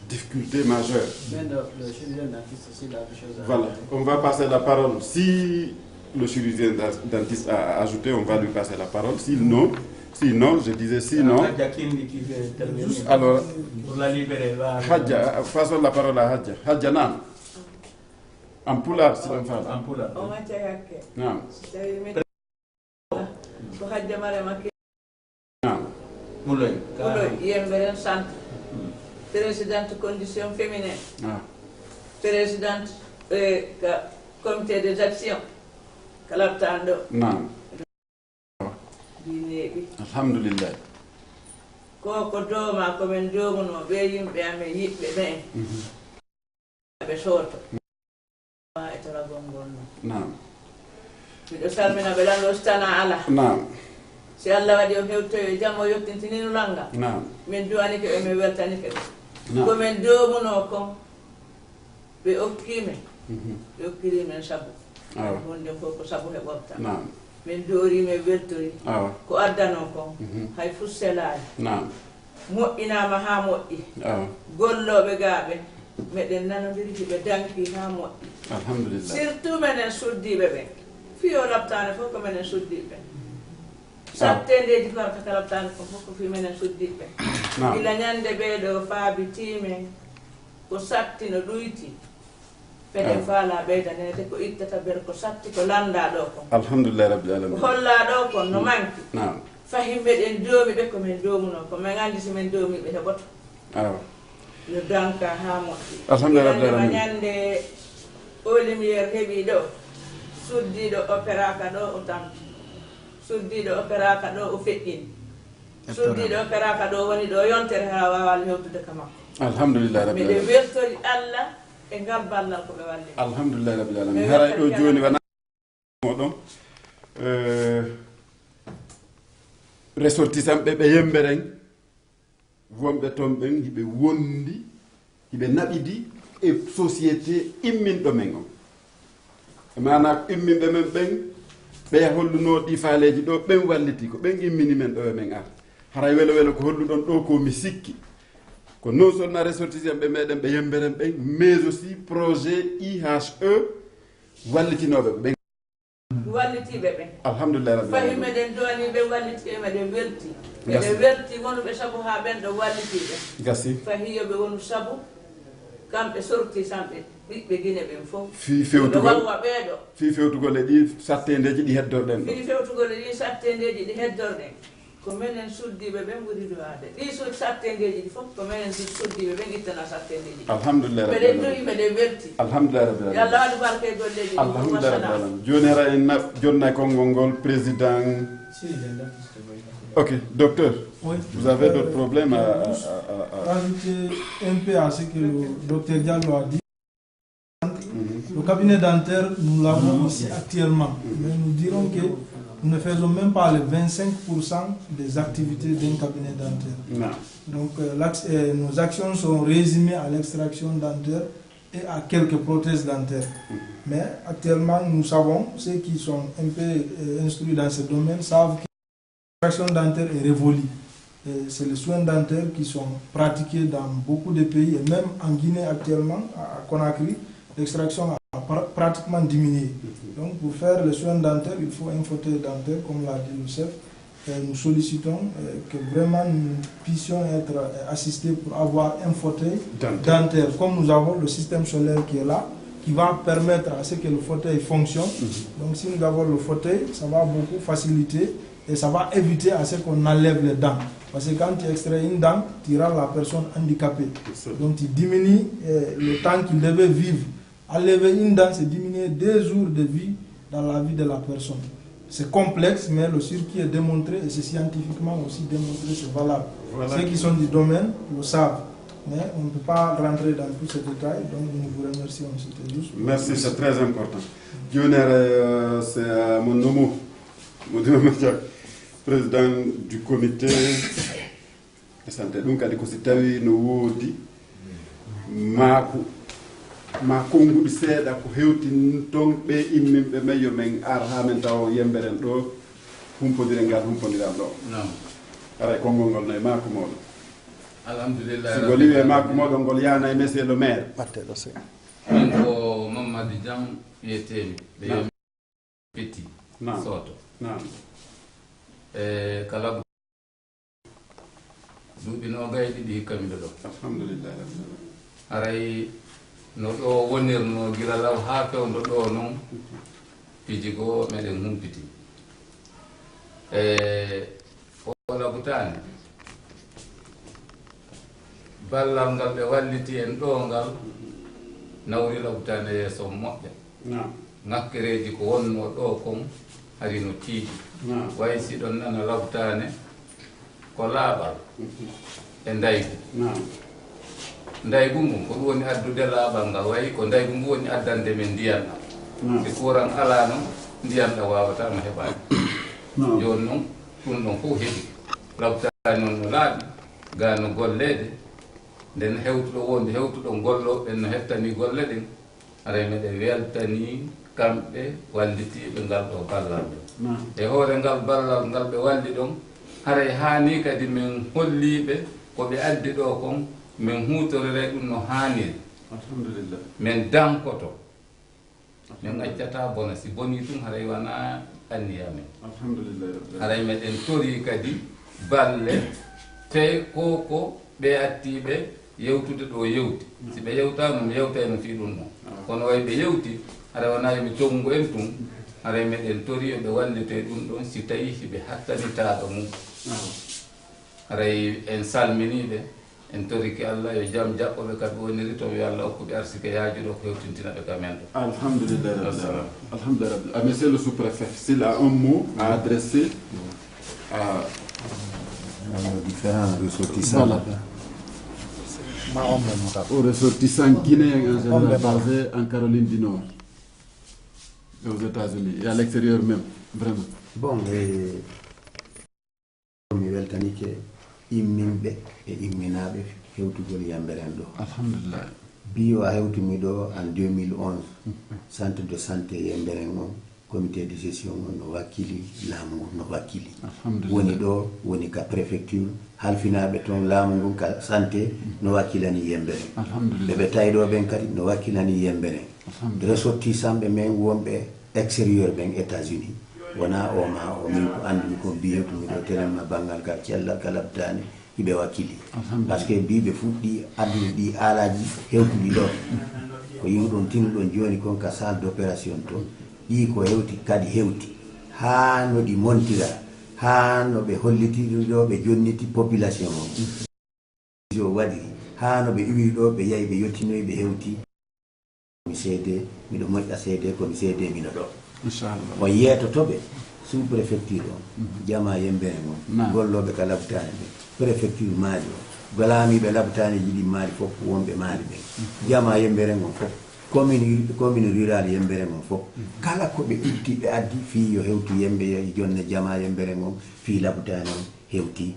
Speaker 11: difficultés majeures.
Speaker 2: Le chirurgien dentiste aussi, la chose à
Speaker 11: voilà, on va passer la parole. Si le chirurgien dentiste a ajouté, on va lui passer la parole. Sinon, je disais sinon. Alors,
Speaker 2: pour la libérer,
Speaker 11: Hadja, passons la parole à Hadja. Hadja, non. Ampula, si on fait.
Speaker 12: Ampula. On va checker.
Speaker 11: Non.
Speaker 12: Ko Hadja Marema ke.
Speaker 11: Non.
Speaker 12: Muloy. Yemberen centre. Présidente condition féminine.
Speaker 11: Ah.
Speaker 12: Présidente comité des actions. Kalaptando.
Speaker 11: Non.
Speaker 12: Dinebi.
Speaker 11: Alhamdulillah.
Speaker 12: Ko doma ko men jomuno be yimbe ame yibbe ben. Be soto.
Speaker 11: Naam.
Speaker 12: Miɗo salmina ɓe lanɗo stana ala.
Speaker 11: Naam.
Speaker 12: Si Allah waɗi o hewtoyo jam o yettintinino langa.
Speaker 11: Naam.
Speaker 12: Min duwanike ɓe min weltanike ɓe.
Speaker 11: Naam.
Speaker 12: Komin domuno kon ɓe okkime. Ɓe okkiri men sabu.
Speaker 11: Awa.
Speaker 12: Hunde fof ko sabu heɓorta.
Speaker 11: Naam.
Speaker 12: Min doori min weltori.
Speaker 11: Awa.
Speaker 12: Ko addano kon hay fusselaani.
Speaker 11: Naam.
Speaker 12: Moƴƴinama ha moƴƴi.
Speaker 11: Awa.
Speaker 12: Golloɓe gaaɓe meɗen nanodirki ɓe danki ha moƴƴi.
Speaker 11: Alhamdulillah.
Speaker 12: Surtout menen suddiɓe ɓen. Fiyo labtane fof ko menen suddiɓe. Sattendeji farkata labtane ko fof ko fi menen suddiɓe. Gila ñande ɓeɗo faabitime ko satti no ɗuyti. Fede faala ɓeydanede ko ittata ber ko satti ko landa ɗo kon.
Speaker 11: Alhamdulillah rabbil alamin.
Speaker 12: Ko holla ɗo kon no manki.
Speaker 11: Naam.
Speaker 12: Fahimɓe ɗen doomi ɓe ko men doomuno ko min andi si men doomi ɓe heɓoto.
Speaker 11: Awa.
Speaker 12: No danka ha moƴƴi.
Speaker 11: Alhamdulillah rabbil alamin.
Speaker 12: Ñande Olimier heɓi ɗo suddiɗo opéraka ɗo o tampi suddiɗo opéraka ɗo o feƴƴini suddiɗo opéraka ɗo woni ɗo yontere ha wawal hewtude ka makko.
Speaker 11: Alhamdulillah rabbil alamin.
Speaker 12: miɗe weltori Allah e ngal ballal ko ɓe walli.
Speaker 11: Alhamdulillah rabbil alamin. Haray ɗo joni wana moɗon ressortissant ɓe yemberen wonɓe toon ɓen hiɓe wondi hiɓe naɓidi e société imminɗo men on mana imminɓe men ɓen ɓe holluno ɗi faaleji ɗo ɓen walliti ko ɓen immini men ɗo e men ar haray welo welo ko holluɗon ɗo ko mi sikki ko non seulement ressortissant ɓe meɗen ɓe yemberen ɓen mais aussi projet IHE wallitinoɓe ɓen
Speaker 12: wallitiɓe ɓe
Speaker 11: alhamdulillah rabbil
Speaker 12: fahi
Speaker 11: alamin
Speaker 12: meɗen doni ɓe walliti meɗen welti eɓe welti wonɓe saabu ha ɓenɗo wallitiɓe
Speaker 11: gasi
Speaker 12: fahi yoɓe wonu saabu kamɓe sorti samɓe ɓiɓɓe guine ɓen fof
Speaker 11: fi fewtugol
Speaker 12: walwa ɓeeɗo
Speaker 11: fi fewtugol e ɗi sattendeji ɗi heddorɗen
Speaker 12: fi fewtugol e ɗi sattendeji ɗi heddorɗen ko menen suddiɓe ɓen ɓuri duwade ɗi sattendeji ɗi fof ko menen suddiɓe ɓen ittana sattendeji
Speaker 11: alhamdulillah
Speaker 12: meɗen duyi meɗen welti
Speaker 11: alhamdulillah rabbil alamin
Speaker 12: yallah waɗu barke e golleji
Speaker 11: alhamdulillah rabbil alamin joni ara en jonna konngol ngol président ok docteur
Speaker 7: oui.
Speaker 11: Vous avez d'autres problèmes à
Speaker 7: rajouter un peu à ce que le docteur Diallo a dit. Le cabinet dentaire, nous l'avons ici actuellement, mais nous dirons que nous ne faisons même pas les 25% des activités d'un cabinet dentaire.
Speaker 11: Non.
Speaker 7: Donc nos actions sont résumées à l'extraction dentaire et à quelques prothèses dentaires. Mais actuellement, nous savons, ceux qui sont un peu instruits dans ce domaine savent que l'extraction dentaire est révolue. C'est les soins dentaires qui sont pratiqués dans beaucoup de pays, et même en Guinée actuellement, à Conakry, l'extraction a pratiquement diminué. Donc pour faire les soins dentaires, il faut un fauteuil dentaire, comme l'a dit le chef. Nous sollicitons que vraiment nous puissions être assistés pour avoir un fauteuil dentaire. Comme nous avons le système solaire qui est là, qui va permettre à ce que le fauteuil fonctionne. Donc si nous avons le fauteuil, ça va beaucoup faciliter et ça va éviter à ce qu'on enlève les dents. Parce que quand tu extrais une dent, tu rends la personne handicapée. Donc tu diminues le temps qu'il devait vivre. Enlever une dent, c'est diminuer 2 jours de vie dans la vie de la personne. C'est complexe, mais le circuit est démontré et c'est scientifiquement aussi démontré, c'est valable. Voilà. Ceux qui sont du domaine le savent. Mais on ne peut pas rentrer dans tous ces détails, donc nous vous remercions.
Speaker 11: Merci, c'est très important. Dionner, c'est mon nom, président du comité de santé. Donc, à l'écosystème, nous dit, ma konguɗi seeɗa ko hewtin toon ɓe imminɓe men yo men ar ha men taw yemberen ɗo humpodire ngal humpodiran ɗo aray konngol ngol nayi mako moɗo
Speaker 13: alhamdulillah
Speaker 11: si ngol iwi e mako moɗo ngol yana e monsieur le maire
Speaker 13: batteɗo se min ko mamadou diam wiyetemi ɓe yomi petti soto e kala duuɓi nogaye ɗiɗi hikkamiɗo ɗo
Speaker 11: alhamdulillah
Speaker 13: aray no ɗo wonirno gira law ha fewdo ɗo noon piji goo meɗen humpiti o labutani ballal ngal ɓe walliti en ɗo ngal nawri labutani yeeso moƴƴa ŋakkereji ko wonno ɗo kon hari no tiiɗi way si ɗon nana labutane ko laaɓal e ndaygu ndaygu ngu ko ɗum woni addude laaɓal ngal wayi ko ndaygu ngu woni addande men ndiyam ɗam si courant ala noon ndiyam ɗam wawata no heɓani joni noon ɗum ɗon fof heeɓi labtani noon no laaɓi ga no gollede nden hewtuɗo wonde hewtuɗo golloɓe no hettani golle ɗen aray meɗen weltani kamɓe wallitiɓe ngal ɗo ballal ɗo e hoore ngal ballal ngal ɓe walli ɗon haray hani kadi min holliɓe koɓe addi ɗo kon min hutorere ɗum no haniri
Speaker 11: alhamdulillah
Speaker 13: min dankoto min accata bona si boni tum haray wona anniya men
Speaker 11: alhamdulillah
Speaker 13: haray meɗen tori kadi balle te koko ɓe attiɓe yewtude ɗo yewti si ɓe yewtama mi yewtayno fi ɗum ɗon kono way ɓe yewti haray wona yomi tongu en tum haray meɗen tori yoɓe wallite ɗum ɗon si tawi siɓe hattanitaɗo mum haray en salminiɓe en toriki Allah yo jam jaɓɓoɓe kadi woniri to yo Allah hokkuɓe arsike yaajuɗo ko hewtintinaɓe kamen ɗo
Speaker 11: alhamdulillah alhamdulillah monsieur le sous-préfet s'il a un mot à adresser à
Speaker 9: différents ressortissants
Speaker 11: aux ressortissants guinéens en général basés en Caroline du Nord et aux États-Unis et à l'extérieur même vraiment
Speaker 9: bon mi weltani ke imminɓe e imminaɓe hewtugol yamberen ɗo
Speaker 11: alhamdulillah
Speaker 9: bio a hewtumi ɗo en 2011 centre de santé yamberen on comité de gestion on no wakkili laamu ngu no wakkili woni ɗo woni ka préfecture halfinaɓe toon laamu ngun ka santé no wakkilani yemberen ɓeɓe tawi ɗo ɓen kadi no wakkilani yemberen ressortissant ɓe men wonɓe extérieur ben États-Unis wona o ma o min ko andi ko biyetu mi do telema bangal ka cella kalabtani ibe wakili parce que bibe fuddi addu di alaji hewtudi do ko yimdon tinudon joni kon ka salle d'opération to di ko hewti kadi hewti ha no di montira ha no be holliti do be jonniti population o jo wadi ha no be iwi do be yayi be yottinoy be hewti mi seede mi do moƴƴa seede ko mi seede mi no do inchallah o yeeto tobe sous préfecture o jama yembere mo gollobe ka labtani be préfecture maali golami be labtani jidi maali fof wonbe maali be jama yembere mo fof commune rurale yembere mo fof kala ko be itti be addi fi yo hewti yembe jonne jama yembere mo fi labtani hewti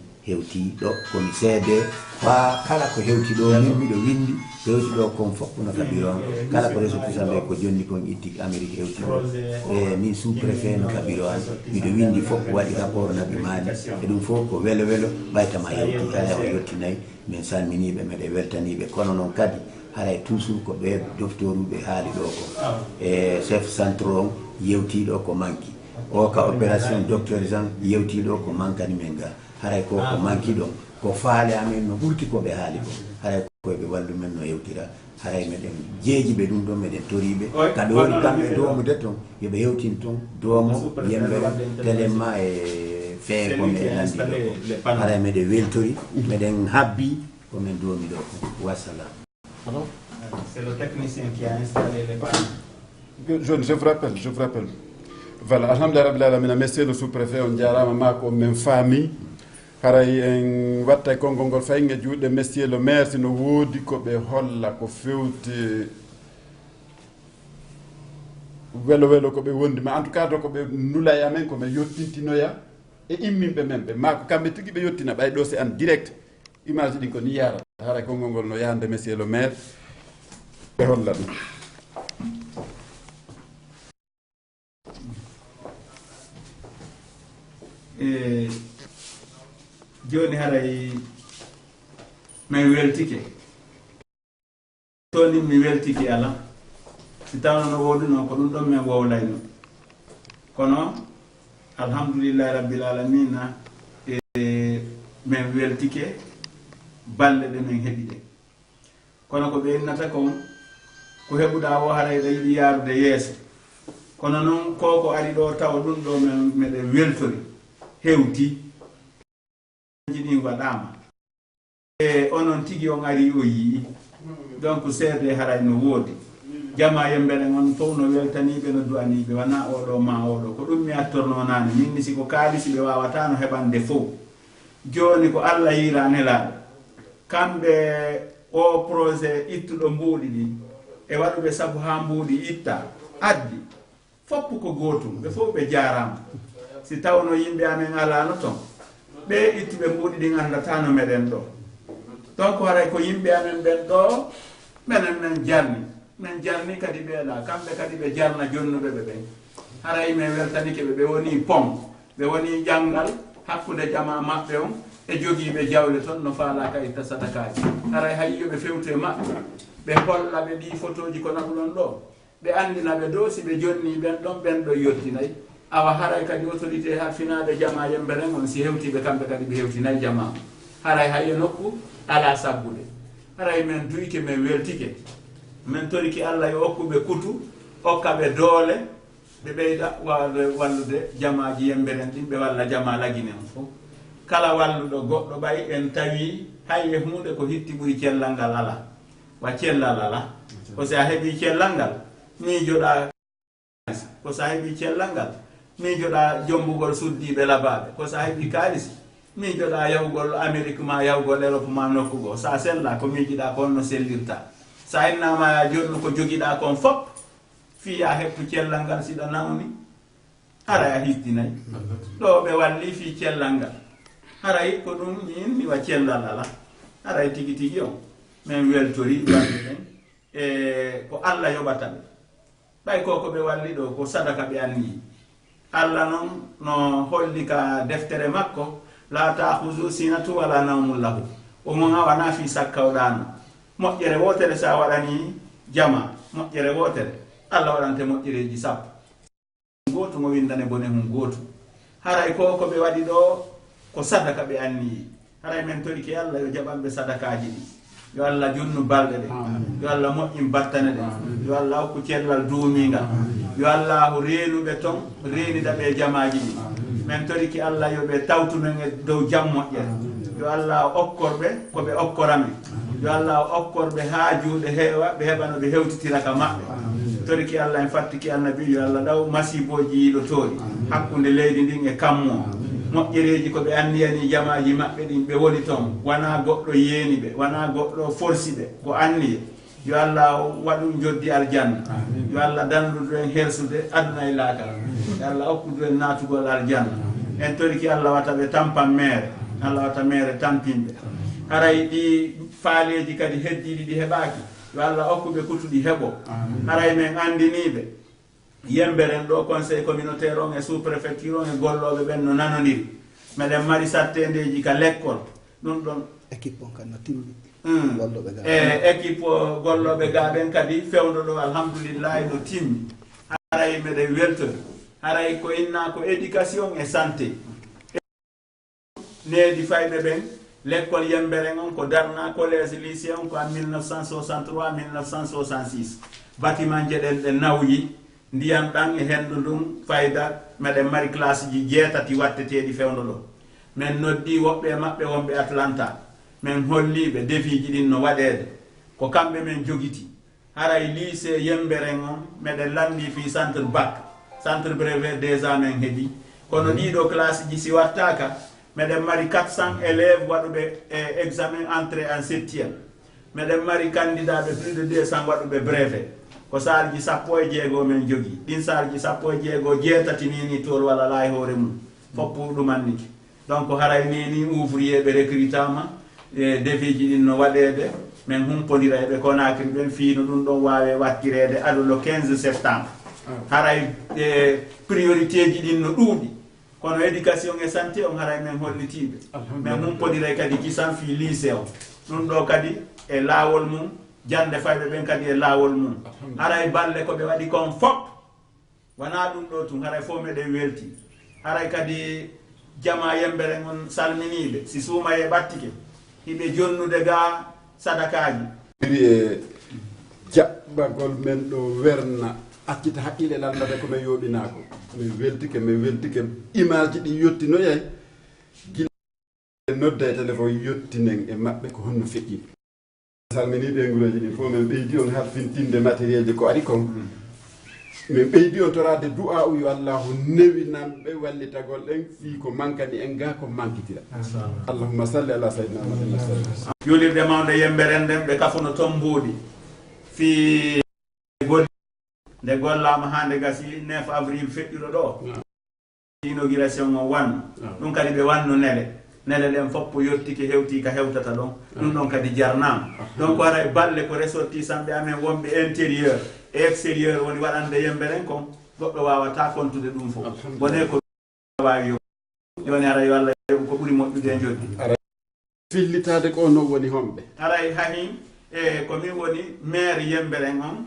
Speaker 9: do ko mi seede fa kala ko hewti do mi do windi hewti do kon fof no kabiro kala ko reso pusambe ko jonni kon itti Amérique hewti min sous préfet no kabiro mi do windi fof wadi rapport na bi maali e dum fof ko welo baytama hewti kala o yotti nay min salminibe mede weltanibe kono non kadi haray toujours ko be doctorube haali do ko chef centre yewti do ko manki o ka opération docteur Jean yewti do ko mankani men ga haray ko manki do ko faale amen no burti ko be haali ko haray ko be wallu men no yewtira haray meden jeeji be dum do meden toribe kambe woni kambe do mo deton yo be yewtin ton do mo yembe telema e fe ko me landi do haray meden weltori meden habbi ko men do mi do ko wassalam.
Speaker 1: C'est le technicien qui a installé les panneaux.
Speaker 11: Je vous rappelle. Voilà, alhamdulillah rabbil alamin, monsieur le sous-préfet on jarama mako men famille. Haray en watta kongol fayge juude monsieur le maire sino woodi ko be holla ko fewti welo ko be wondi ma en tout cas ko be nulay amen ko be yottintinoya e immimbe membe mako kambe tigi be yottina bay do c'est en direct image din ko ni yara haray kongol no yande monsieur le maire be holla dum
Speaker 1: joni haray min weltike toni mi weltike ala si tawno no woduno ko ɗum ɗon min wowlayno kono alhamdulillahi rabbil alamina min weltike balle ɗe min heɓi ɗe kono ko ɓe innata ko heɓuɗa o haray ɗa yiɗi yaarude yeeso kono noon koko ari ɗo tawa ɗum ɗo meɗen weltori hewti jiɗi waɗama e onon tigi on ari o yii donc seede haray no woodi jama yembere on fof no weltaniɓe no du'aniɓe wona oɗo ma oɗo ko ɗum mi attorno nane minni siko kaalisi ɓe wawata no heɓande fof joni ko Allah yira nelaɗo kamɓe o projet ittuɗo mbuuɗi ɗi e waɗuɓe saabu ha mbuuɗi itta addi foppu ko gotum ɓe fof ɓe jarama si tawno yimɓe amen alano ton ɓe ittuɓe mbuuɗi ɗi gandata no meɗen ɗo donc haray ko yimɓe amen ɓen ɗo minen min jarni kadi ɓeeɗa kamɓe kadi ɓe jarna jonnuɓe ɓe ɓen haray min weltanike ɓe woni pom ɓe woni janggal hakkude jama maɓɓe on e jogiiɓe jawle toon no faala kay ta sadakaji haray hay yoɓe fewte maɓɓe ɓe holla ɓe ɗi photoji ko naɓuɗon ɗo ɓe andina ɓe dow si ɓe jonni ɓen ɗon ɓen ɗo yottinayi awa haray kadi autorité ha finade jama yemberen on si hewtiɓe kamɓe kadi ɓe hewtinayi jama haray hayyo nokku ala sabbude haray min duyke min weltike min toriki Allah yo okkuɓe kutu okkaɓe doole ɓe ɓeyda wallude jamaji yemberen ɗin ɓe walla jama lagine on fof kala walluɗo goɗɗo ɓay en tawi hay e hunde ko hitti ɓuuri cellal ngal ala wa cellal ala ko si a heeɓi cellal ngal miijoɗa ko sa heeɓi cellal ngal miijoɗa jombugol suddiɓe labaɓe ko sa heeɓi kaalisi miijoɗa yahugol Amérique ma yahugol Europe ma nokkugo sa sella ko miijiɗa kon no sellirta sa innama jonni ko jogiɗa kon fop fiya heppu cellal ngal siɗa nawni haray a hittinayi ɗo ɓe walli fi cellal ngal haray ko ɗum min mi wa cellal ala haray tigi tigi on min weltori walli ɗen e ko Allah yoɓata ɓe ɓay koko ɓe walli ɗo ko sadaka ɓe anni Allah noon no holli ka deftere makko la ta'khuzu sinatu wala nawmun lahu o mon wana fi sakkawɗano moƴƴere wotere sa waɗani jama moƴƴere wotere Allah waɗante moƴƴereji sappo gooto mo windane bone mum gooto haray ko ɓe waɗi ɗo ko sadaka ɓe anniyi haray men toriki Allah yo jaɓanɓe sadakaji ɗi yo Allah junnu balɗe ɗe yo Allah moƴƴin battane ɗe yo Allah hokku cellal duumingal yo Allah reenuɓe toon reenida ɓe jamaji ɗi men toriki Allah yoɓe tawtumen e dow jam moƴƴere yo Allah okkorɓe koɓe okkorame yo Allah okkorɓe haajuɗe heewa ɓe heɓano ɓe hewtitira ka maɓɓe toriki Allah en fattiki annabi yo Allah ɗaw masiboji yiɗotoɗi hakkude leydi ndin e kammo moƴƴereji ko ɓe anniyani jamaji maɓɓe ɗin ɓe woni toon wona goɗɗo yeeni ɓe wona goɗɗo forsi ɓe ko anniye yo Allah waɗu joddi aljanna yo Allah dandudu en hersude aduna e laakara yo Allah hokkudu en natugol aljanna en toriki Allah wata ɓe tampan mere Allah wata mere tampinɓe haray ɗi faaleji kadi heddiɗi ɗi heɓaki yo Allah hokkuɓe kutuɗi heɓo haray men andiniɓe yemberen ɗo conseil communautaire on e sous préfecture on e golloɓe ɓen no nanodiri meɗen mari sattendeji ka l'école ɗum ɗon
Speaker 3: équipe on kan no timmi
Speaker 1: équipe golloɓe ga ɓen kadi fewdo ɗo alhamdoulillahi no timmi haray meɗen weltori haray ko inna ko éducation et santé needi fayɓe ɓen l'école yemberen on ko darna collège lycée on ko en 1963 1966 bâtiment jeɗen ɗe nawyi ndiyam ɗan e hendu ndum fayda meɗen mari classe ji 7 watteteɗi fewdo ɗo men noddi woɓɓe maɓɓe wonɓe Atlanta men holliɓe défi ji ɗin no waɗede ko kamɓe men jogiti haray lycée yemberen on meɗen landi fi centre bac centre brevet déjà men heeɓi kono ɗiɗo classe ji si wattaka meɗen mari 400 élèves waɗuɓe examen entrée en 7e meɗen mari candidat ɓe plus de 200 waɗuɓe brevet ko salji 16 men jogui ɗin salji 16 jeetati nini toon walla laayi hoore mum foppu ɗumanniki donc haray nini ouvrier ɓe recrutama e défi ji ɗin no waɗede men humpodira eɓe Conakry ɓen fiino ɗum ɗon wawe wattirede aɗa le 15 septembre haray priorité ji ɗin no ɗuuɗi kono éducation et santé on haray men hollitiɓe men humpodira kadi kisan fi lycée o ɗum ɗo kadi e laawol mum jande fayɓe ɓen kadi e laawol mum haray balle koɓe waɗi kon fop wona ɗum ɗo tun haray fof meɗen welti haray kadi jama yemberen on salminiɓe si suuma e ɓattike hiɓe jonnude ga sadakaji
Speaker 11: e jaɓɓagol men ɗo werna accita haqqille landade komin yoɓinako min weltike image ɗi yettinoyay gila nodda e téléphone yettinen e maɓɓe ko honno feƴƴi salminiɓe e guureji ɗi fof min ɓeydi on harfintinde matériel ji ko ari kon min ɓeydi on torade du'a u yo allahu newinanɓe wallitagol ɗen fi ko mankani en ga ko mankitira allahumma salli ala sayyidina muhammad
Speaker 1: yulirde mawde yemberen nden ɓe kafuno toon mbuuɗi fi golli nde gollama hande gasi 9 avril feƴƴuɗo ɗo inauguration o wanno ɗum kadi ɓe wanno nele ɗen foppo yettiki hewti ka hewtata ɗon ɗum ɗon kadi jarnama donc ara e balle ko ressortisanɓe amen wonɓe intérieur e extérieur woni waɗande yemberen kon goɗɗo wawata kontude ɗum fof wone ko wawi joni ara yo Allah ko ɓuuri moƴƴude e joddi
Speaker 11: fillitade ko no woni homɓe
Speaker 1: aray hahi e komin woni maire yemberen on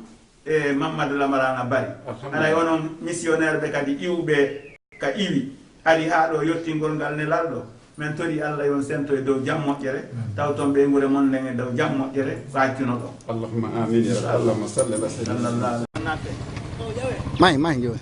Speaker 1: e Mamadou Lamarana Bari aray onon missionnaire ɓe kadi iwɓe ka iwi ari ha ɗo yettingol ngal nelal ɗo men tori Allah yon sento e dow jam moƴƴere taw toon ɓe gure mon nden e dow jam moƴƴere faccino ɗo
Speaker 11: allahumma amin ya rabbi allahumma salli ala
Speaker 1: sayyidina
Speaker 3: may jowe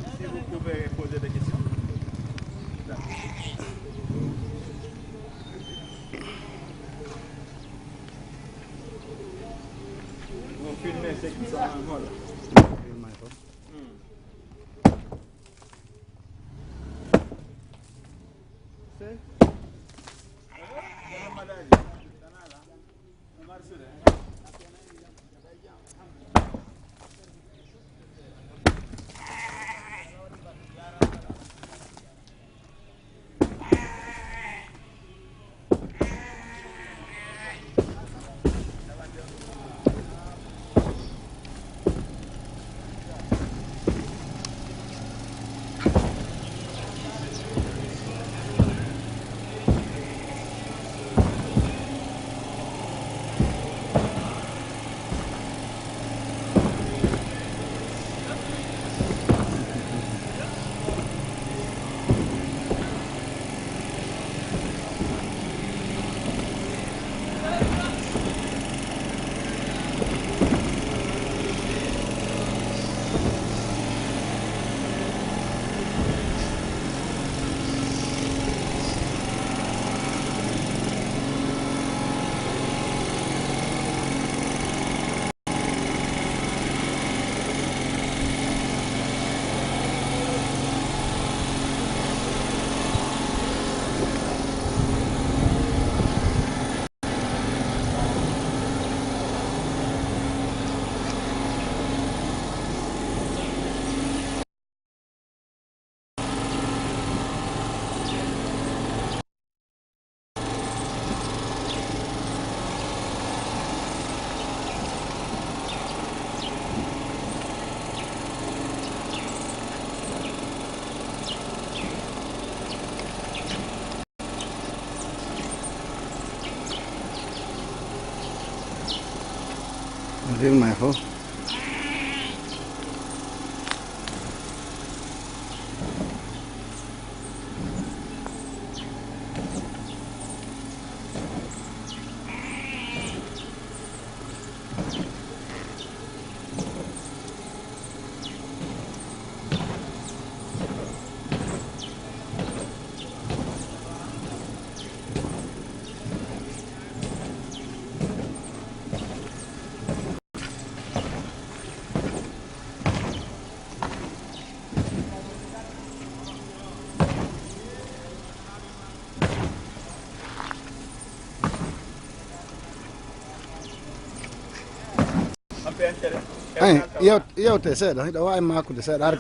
Speaker 3: yewte seeɗa hiɗa wawi makkude seeɗa har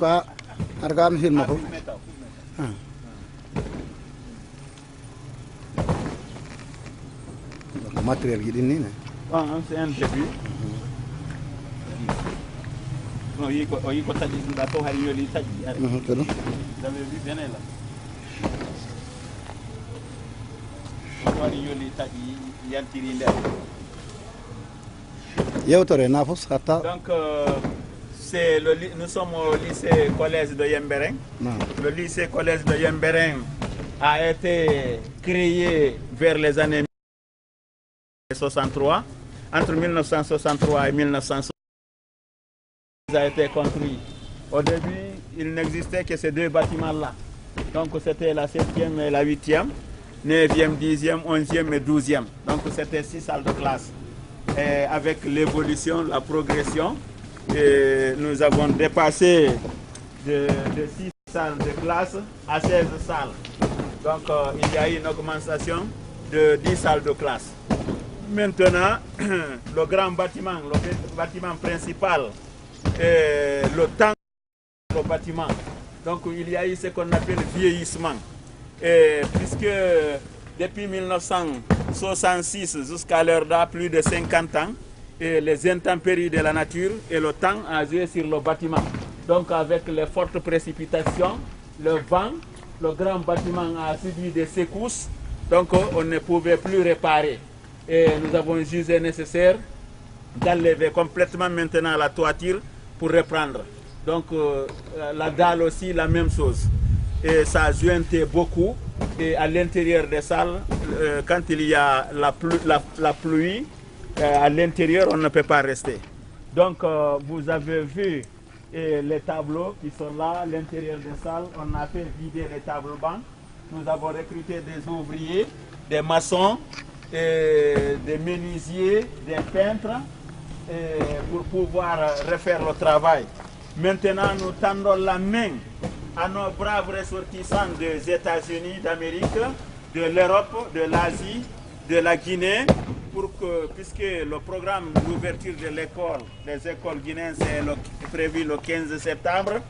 Speaker 3: ko am filma fof donc matériel ji ɗin ni ne
Speaker 1: c'est un début o yi ko taƴi ɗum ɗa fof hay yooli taƴi
Speaker 3: ko ɗum
Speaker 1: vous avez vu bien là o waɗi yooli taƴi yaltiri nder
Speaker 3: yewtore nafos hatta
Speaker 1: donc nous sommes au lycée collège de Yemberen. Le lycée collège de Yemberen a été créé vers les années 1963. Entre 1963 et 1960, il a été construit. Au début, il n'existait que ces deux bâtiments-là. Donc c'était la 7e et la 8e, 9e, 10e, 11e et 12e. Donc c'était 6 salles de classe. Et avec l'évolution, la progression, nous avons dépassé de 6 salles de classe à 16 salles. Donc il y a eu une augmentation de 10 salles de classe. Maintenant, le grand bâtiment, le bâtiment principal, le temps du bâtiment. Donc il y a eu ce qu'on appelle vieillissement. Et puisque depuis 1966 jusqu'à l'heure d'à plus de 50 ans, et les intempéries de la nature et le temps a joué sur le bâtiment. Donc avec les fortes précipitations, le vent, le grand bâtiment a subi des secousses, donc on ne pouvait plus réparer. Et nous avons jugé nécessaire d'enlever complètement maintenant la toiture pour reprendre. Donc la dalle aussi, la même chose. Et ça a jointé beaucoup. Et à l'intérieur des salles, quand il y a la pluie, à l'intérieur, on ne peut pas rester. Donc, vous avez vu les tableaux qui sont là, à l'intérieur des salles. On a fait vider les tables bancs. Nous avons recruté des ouvriers, des maçons, des menuisiers, des peintres, pour pouvoir refaire le travail. Maintenant, nous tendons la main à nos braves ressortissants des États-Unis d'Amérique, de l'Europe, de l'Asie, de la Guinée, pour que, puisque le programme d'ouverture de l'école, des écoles guinéennes, c'est prévu le 15 septembre,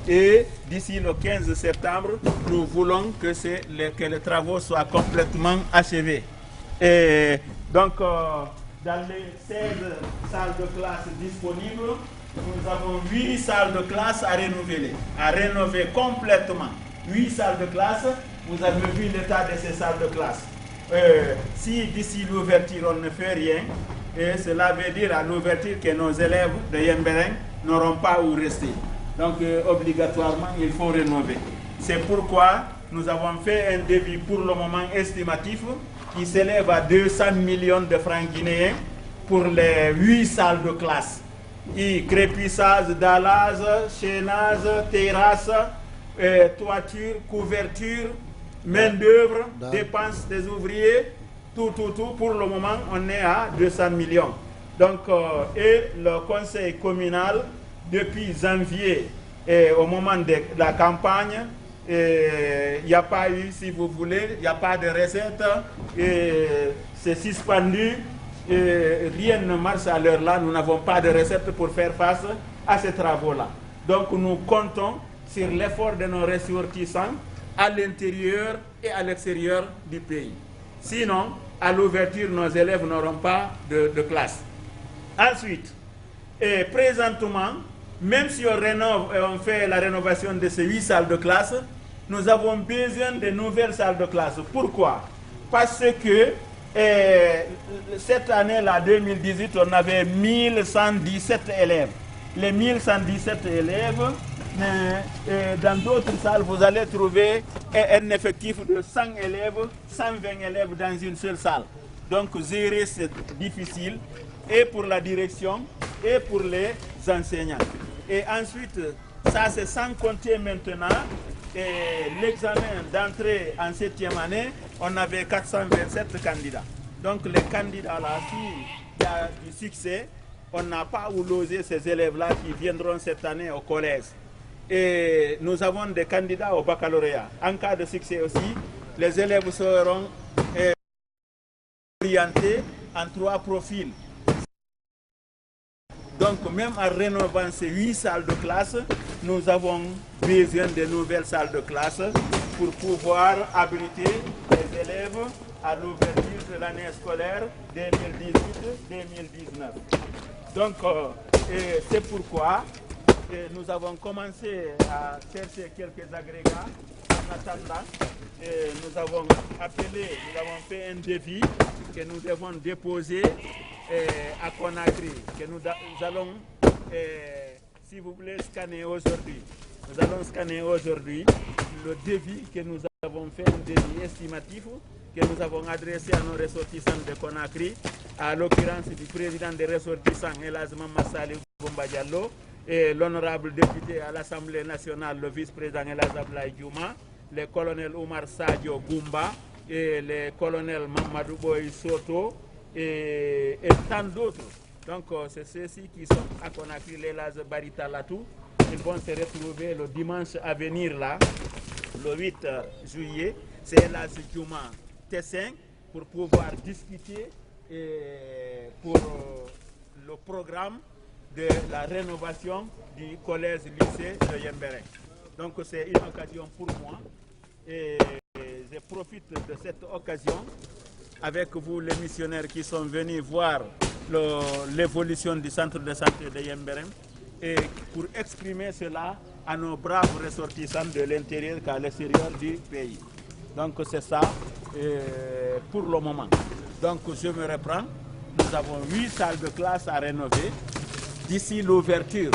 Speaker 1: et d'ici le 15 septembre, nous voulons que les travaux soient complètement achevés. Et donc, dans les 16 salles de classe disponibles, nous avons 8 salles de classe à rénover complètement. 8 salles de classe, vous avez vu l'état de ces salles de classe. Si d'ici l'ouverture on ne fait rien, et cela veut dire à l'ouverture que nos élèves de Yemberen n'auront pas où rester. Donc obligatoirement il faut rénover. C'est pourquoi nous avons fait un devis pour le moment estimatif qui s'élève à 200 millions de francs guinéens pour les 8 salles de classe. Et crépissage, dallage, chaînage, terrasse, toiture, couverture, main d'œuvre, dépenses des ouvriers, tout. Pour le moment, on est à 200 millions. Donc, et le conseil communal, depuis janvier, et au moment de la campagne, il n'y a pas eu, si vous voulez, il n'y a pas de recette, c'est suspendu. Et rien ne marche à l'heure là, nous n'avons pas de recette pour faire face à ces travaux-là. Donc nous comptons sur l'effort de nos ressortissants à l'intérieur et à l'extérieur du pays. Sinon, à l'ouverture, nos élèves n'auront pas de classe. Ensuite, et présentement, même si on fait la rénovation de ces 8 salles de classe, nous avons besoin de nouvelles salles de classe. Pourquoi? Parce que Et cette année-là, 2018, on avait 1117 élèves. Les 1117 élèves, dans d'autres salles, vous allez trouver un effectif de 100 élèves, 120 élèves dans une seule salle. Donc gérer, c'est difficile, et pour la direction, et pour les enseignants. Et ensuite, ça c'est sans compter maintenant l'examen d'entrée en 7e année, on avait 427 candidats. Donc les candidats là, s'il y a du succès, on n'a pas où loger ces élèves-là qui viendront cette année au collège. Et nous avons des candidats au baccalauréat. En cas de succès aussi, les élèves seront orientés en 3 profils. Donc même en rénovant ces 8 salles de classe, nous avons besoin de nouvelles salles de classe pour pouvoir abriter les élèves à l'ouverture de l'année scolaire 2018-2019. Donc c'est pourquoi nous avons commencé à chercher quelques agrégats en attendant. Nous avons fait un devis que nous devons déposer à Conakry, que nous allons, si vous voulez, scanner aujourd'hui. Nous allons scanner aujourd'hui le devis que nous avons fait, un devis estimatif que nous avons adressé à nos ressortissants de Conakry, à l'occurrence du président des ressortissants, Elhadji Mamad Salih Goumba Diallo, et l'honorable député à l'Assemblée nationale, le vice-président Elhadji Abdoulaye Diouma, le colonel Oumar Sadio Goumba et le colonel Mamadou Boy Soto et tant d'autres. Donc c'est ceux-ci qui sont à Conakry, les Elhadji Barita Latou. Ils vont se retrouver le dimanche à venir là, le 8 juillet. C'est Elhadji Diouma Tessin pour pouvoir discuter pour le programme de la rénovation du collège-lycée de Yembéré. Donc c'est une occasion pour moi et je profite de cette occasion avec vous les missionnaires qui sont venus voir l'évolution du centre de santé de Yembéré et pour exprimer cela à nos braves ressortissants de l'intérieur qu'à l'extérieur du pays. Donc c'est ça pour le moment. Donc je me reprends. Nous avons 8 salles de classe à rénover d'ici l'ouverture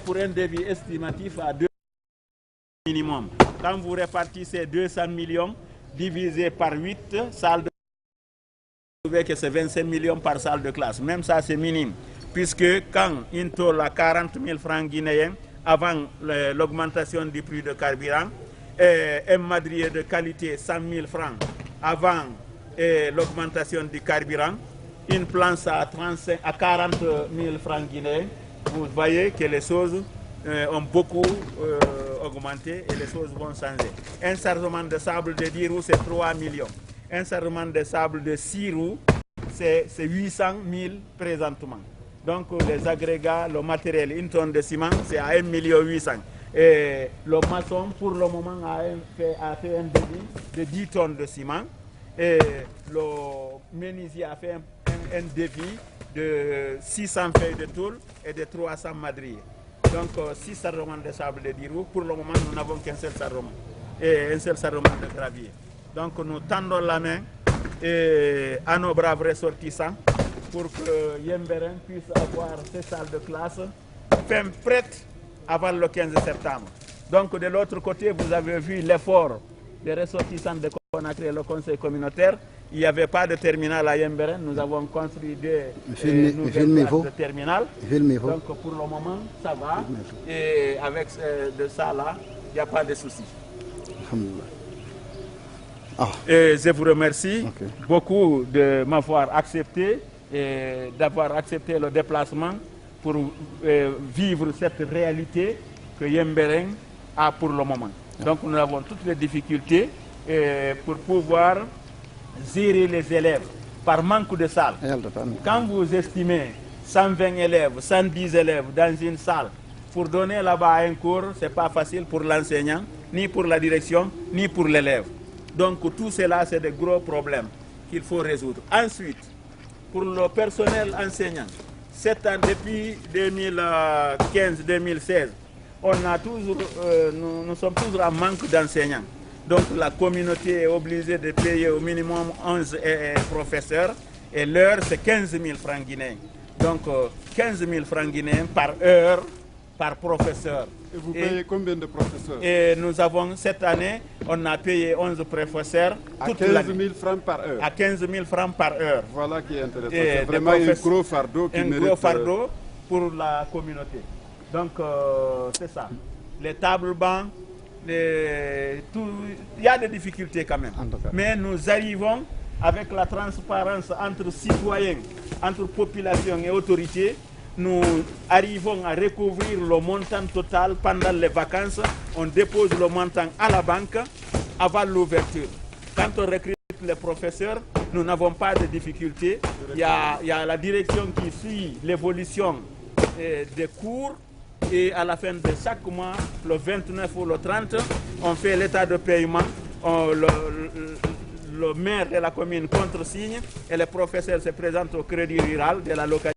Speaker 1: pour un devis estimatif à 2 minimum. Quand vous répartissez 200 millions divisé par 8 salles de classe, vous trouvez que c'est 25 millions par salle de classe. Même ça c'est minime. Puisque quand une tôle à 40 000 francs guinéens avant l'augmentation du prix de carburant, un madrier de qualité 100 000 francs avant l'augmentation du carburant, une planche à 40 000 francs guinéens, vous voyez que les choses ont beaucoup augmenté et les choses vont changer. Un chargement de sable de 10 roues, c'est 3 millions. Un chargement de sable de 6 roues, c'est 800 000 présentement. Donc les agrégats, le matériel, une tonne de ciment, c'est à 1 800 000. Et le maçon, pour le moment, a fait un devis de 10 tonnes de ciment. Et le menuisier a fait un devis de 600 feuilles de tôle et de 300 madriers. Donc 6 sarrements de sable de 10 roues. Pour le moment, nous n'avons qu'un seul sarrement et un seul sarrement de gravier. Donc nous tendons la main à nos braves ressortissants pour que Yembéré puisse avoir ses salles de classe prêtes avant le 15 septembre. Donc de l'autre côté, vous avez vu l'effort des ressortissants de Conakry et le conseil communautaire. Il n'y avait pas de terminal à Yembéré. Nous avons construit des nouvelles places de terminal. Donc pour le moment, ça va. Et avec de ça là, il n'y a pas de souci. Et je vous remercie beaucoup de m'avoir accepté et d'avoir accepté le déplacement pour vivre cette réalité que Yembéré a pour le moment. Donc nous avons toutes les difficultés pour pouvoir gérer les élèves par manque de salles. Quand vous estimez 120 élèves, 110 élèves dans une salle, pour donner là-bas un cours, ce n'est pas facile pour l'enseignant, ni pour la direction, ni pour l'élève. Donc tout cela, c'est des gros problèmes qu'il faut résoudre. Ensuite, pour le personnel enseignant, depuis 2015-2016, nous sommes toujours en manque d'enseignants. Donc la communauté est obligée de payer au minimum 11 professeurs et l'heure c'est 15 000 francs guinéens. Donc 15 000 francs guinéens par heure, par professeur.
Speaker 11: Et vous payez combien de professeurs?
Speaker 1: Et nous avons, cette année, on a payé 11 professeurs.
Speaker 11: À 15 000 francs par heure?
Speaker 1: À 15 000 francs par heure.
Speaker 11: Voilà qui est intéressant. C'est vraiment un gros fardeau qui mérite...
Speaker 1: Un gros fardeau pour la communauté. Donc c'est ça. Les tables bancs, il y a des difficultés quand même. Mais nous arrivons avec la transparence entre citoyens, entre population et autorités. Nous arrivons à recouvrir le montant total pendant les vacances. On dépose le montant à la banque avant l'ouverture. Quand on recrute les professeurs, nous n'avons pas de difficultés. Il y a la direction qui suit l'évolution des cours. Et à la fin de chaque mois, le 29 ou le 30, on fait l'état de paiement. Le maire de la commune contresigne et les professeurs se présentent au crédit rural de la localité.